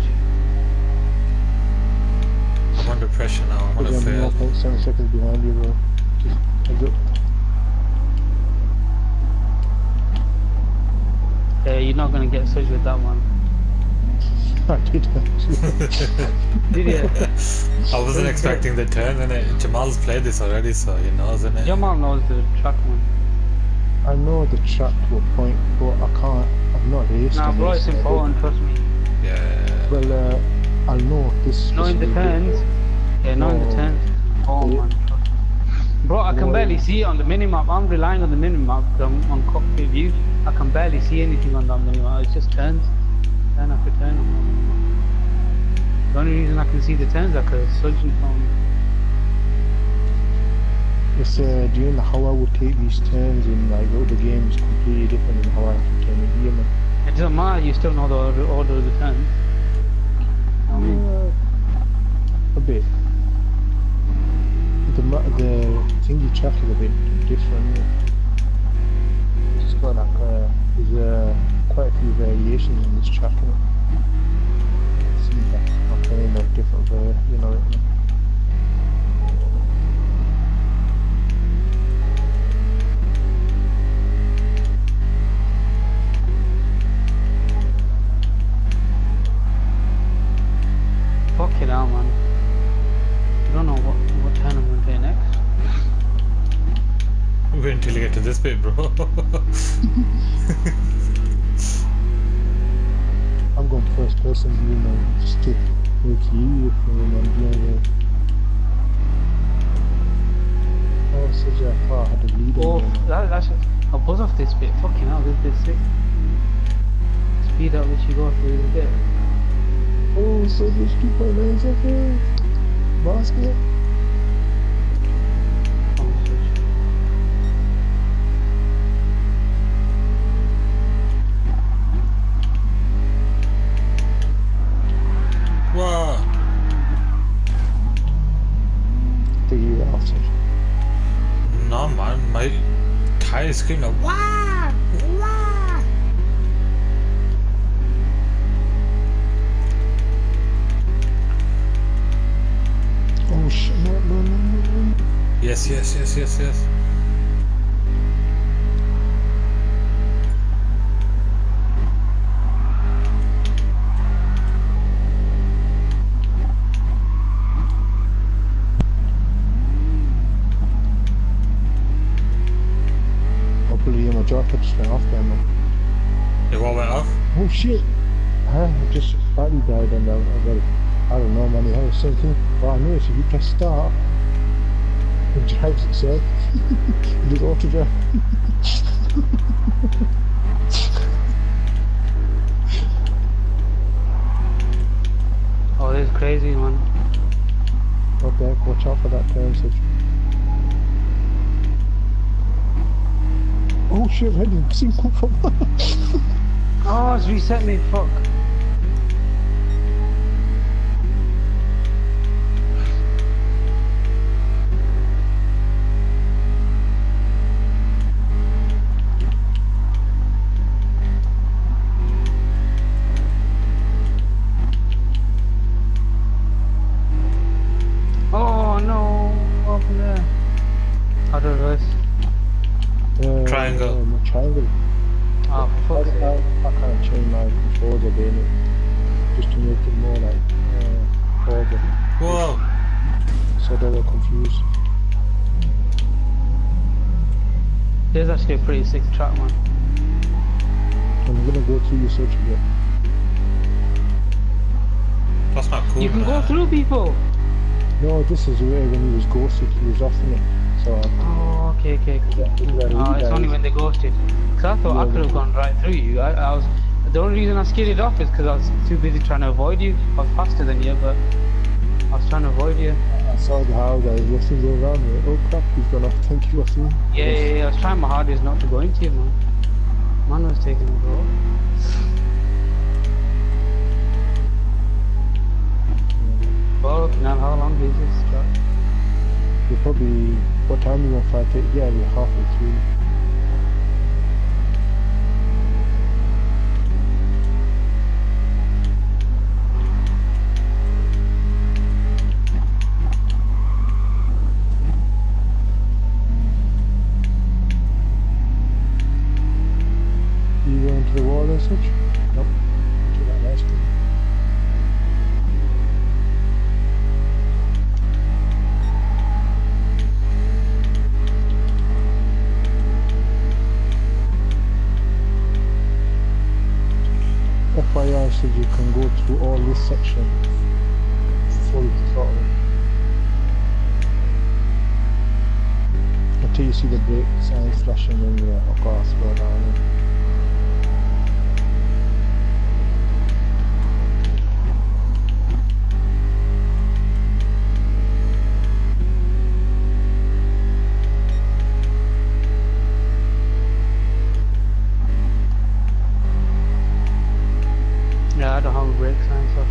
I'm under pressure now. I'm gonna I'm fail. 0.7 seconds behind you, bro. Just heads up. Yeah, you're not gonna get Suj with that one. I did actually. Did you? I wasn't expecting the turn, innit? Jamal's played this already, so he knows, innit? Your mom knows the track, man. I know the track to a point, but I've not raced Nah, on bro, this, it's so I important, trust me. Yeah. don't- Well, I'll know this. Knowing the specific bit. turns. Yeah, knowing the No. turns. Oh, Yeah. man. Bro, I can No. barely see it on the minimap. I'm relying on the minimap on cockpit view. I can barely see anything on that minimap. It's just turns. Turn after turn. The only reason I can see the turns is because Suj from. It's do you know how I would take these turns in like other games completely different than how I can turn it here, man. It doesn't matter, you still know the order of the turns. I mean, A bit. The thingy track is a bit different. Yeah. It's got like there's quite a few variations in this track. It seems like I'm playing a different you know. until you get to this bit, bro. I'm going first person view, man, just to make it easier for me, man, doing it. Oh, so yeah, I thought I had to lead him. Oh, that's I'll buzz off this bit. Fucking hell, this bit's sick. Speed up which you go through this bit. Oh, so there's 2.9 seconds. Basket. Oh, switch. Wow. Take you off, so. No, man, my tire is screaming, wah! Wah! Oh shit, no. Yes. Hopefully my jacket just went off there, man. It all went off? Oh shit! I just battery died and well, I don't know, man, it had the same thing. But I noticed if you press start, it drives itself. It does auto drive. Oh, this is crazy, man. Okay, watch out for that turn switch. Oh shit, I didn't see come from. Oh, it's reset me. Fuck. Oh no! What happened there? How do I reverse? Triangle. Triangle. Oh, for fuck's sake. I can't change my controls a bit, just to make it more like forward, Whoa. so they were confused. This is actually a pretty sick track, man. I'm gonna go through your search again. That's not cool. You can go man. through people! No, this is where when he was ghosted, he was off in it. So Oh, okay. Oh, it's only when they ghosted. Because I thought I could have gone right through you. I was. The only reason I skidded off is because I was too busy trying to avoid you. I was faster than you, but I was trying to avoid you. I saw the house, I was watching go around me. Oh crap, he's gone off. Thank you, I see. Yeah, I was trying my hardest not to go into you, man. Man was taking a bro. Fucking hell, how long is this track? You're probably, what time you gonna fight it? Yeah, we're halfway through. You going to the wall and such? Nope. To that nice one. FYI, so you can go through all this section full throttle until you see the brake signs flashing and you're of course slow down. Yeah, I don't have a brake sign, so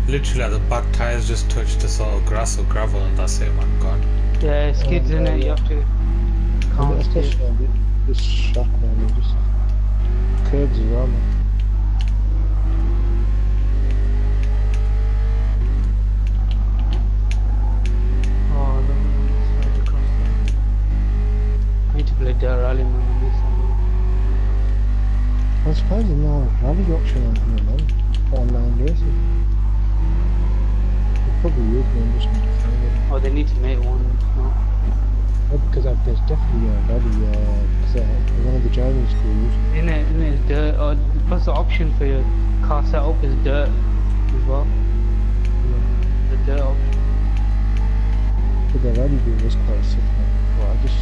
Literally, the back tires just touch the sort of grass or gravel, and that's it, man. Gone. Yeah, skids in it. You have to And can't skid. especially on this track, man, it just curves as well, man. Oh, look, it's right across there. I need to play dirt rally, man. On this side. I'm surprised there's no rally option on here, man. Online racing. It probably is, man. Just need to find it. Oh, they need to make one. No. Yeah, because there's definitely a rally. One of the driving schools. In it, dirt. Or plus the option for your car setup is dirt as well. The dirt option. But the rally bit was quite sick, man. Well, I just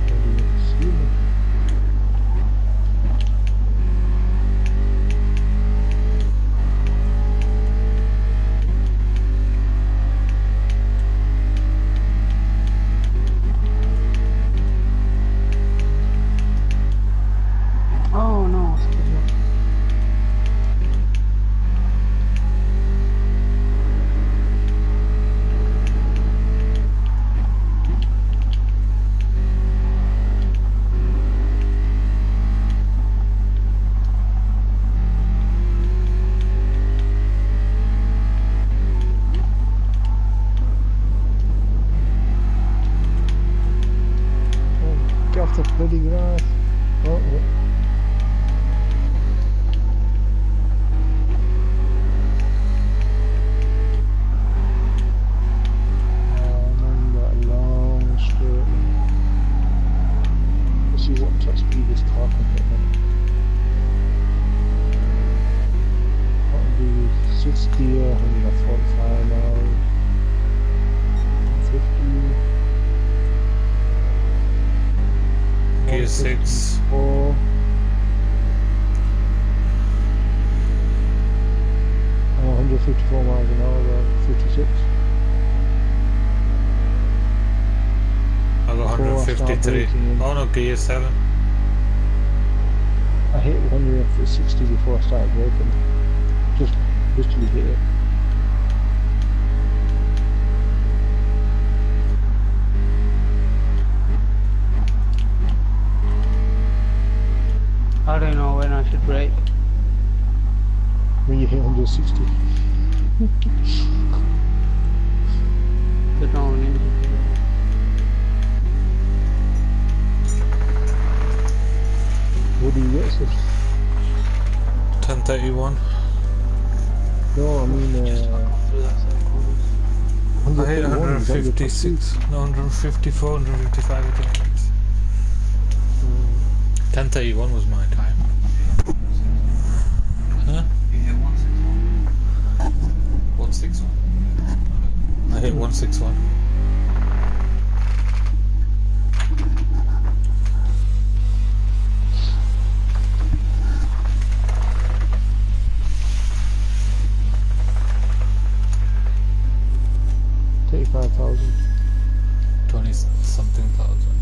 really want to see it. Oh no. Get off the bloody grass. Oh. I'm on that long straight. Let's see what top speed this car can hit, man. That'll be 60 or 145 miles. 50. Gear 6. 4. Oh, 154 miles an hour, about 56. I got Before I start 153. braking. Oh no, gear 7. I hit 160 before I started braking. Just literally hit it. I don't know when I should brake. When you hit 160. Don't know when it- What do you get, sis? 1031. No, I mean, through that circle. I hit 151 is that your top speed? 156. No, 154, 155, I think it is. 1031 was my time. Huh? 161? I hit 161. $35,000. 20 something thousand.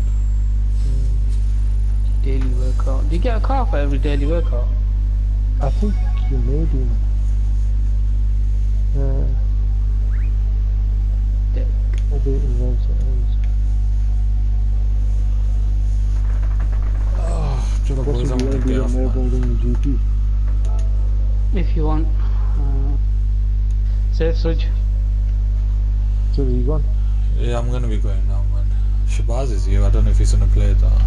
Daily workout. Do you get a car for every daily workout? I think you may do. Yeah. Maybe it events it is. Oh, do you know What's boys, if I'm you gonna want to get do off, more man. building GP? If you want. Safe switch. So are you gone? Yeah, I'm gonna be going now, man. Shabazz is here. I don't know if he's gonna play that.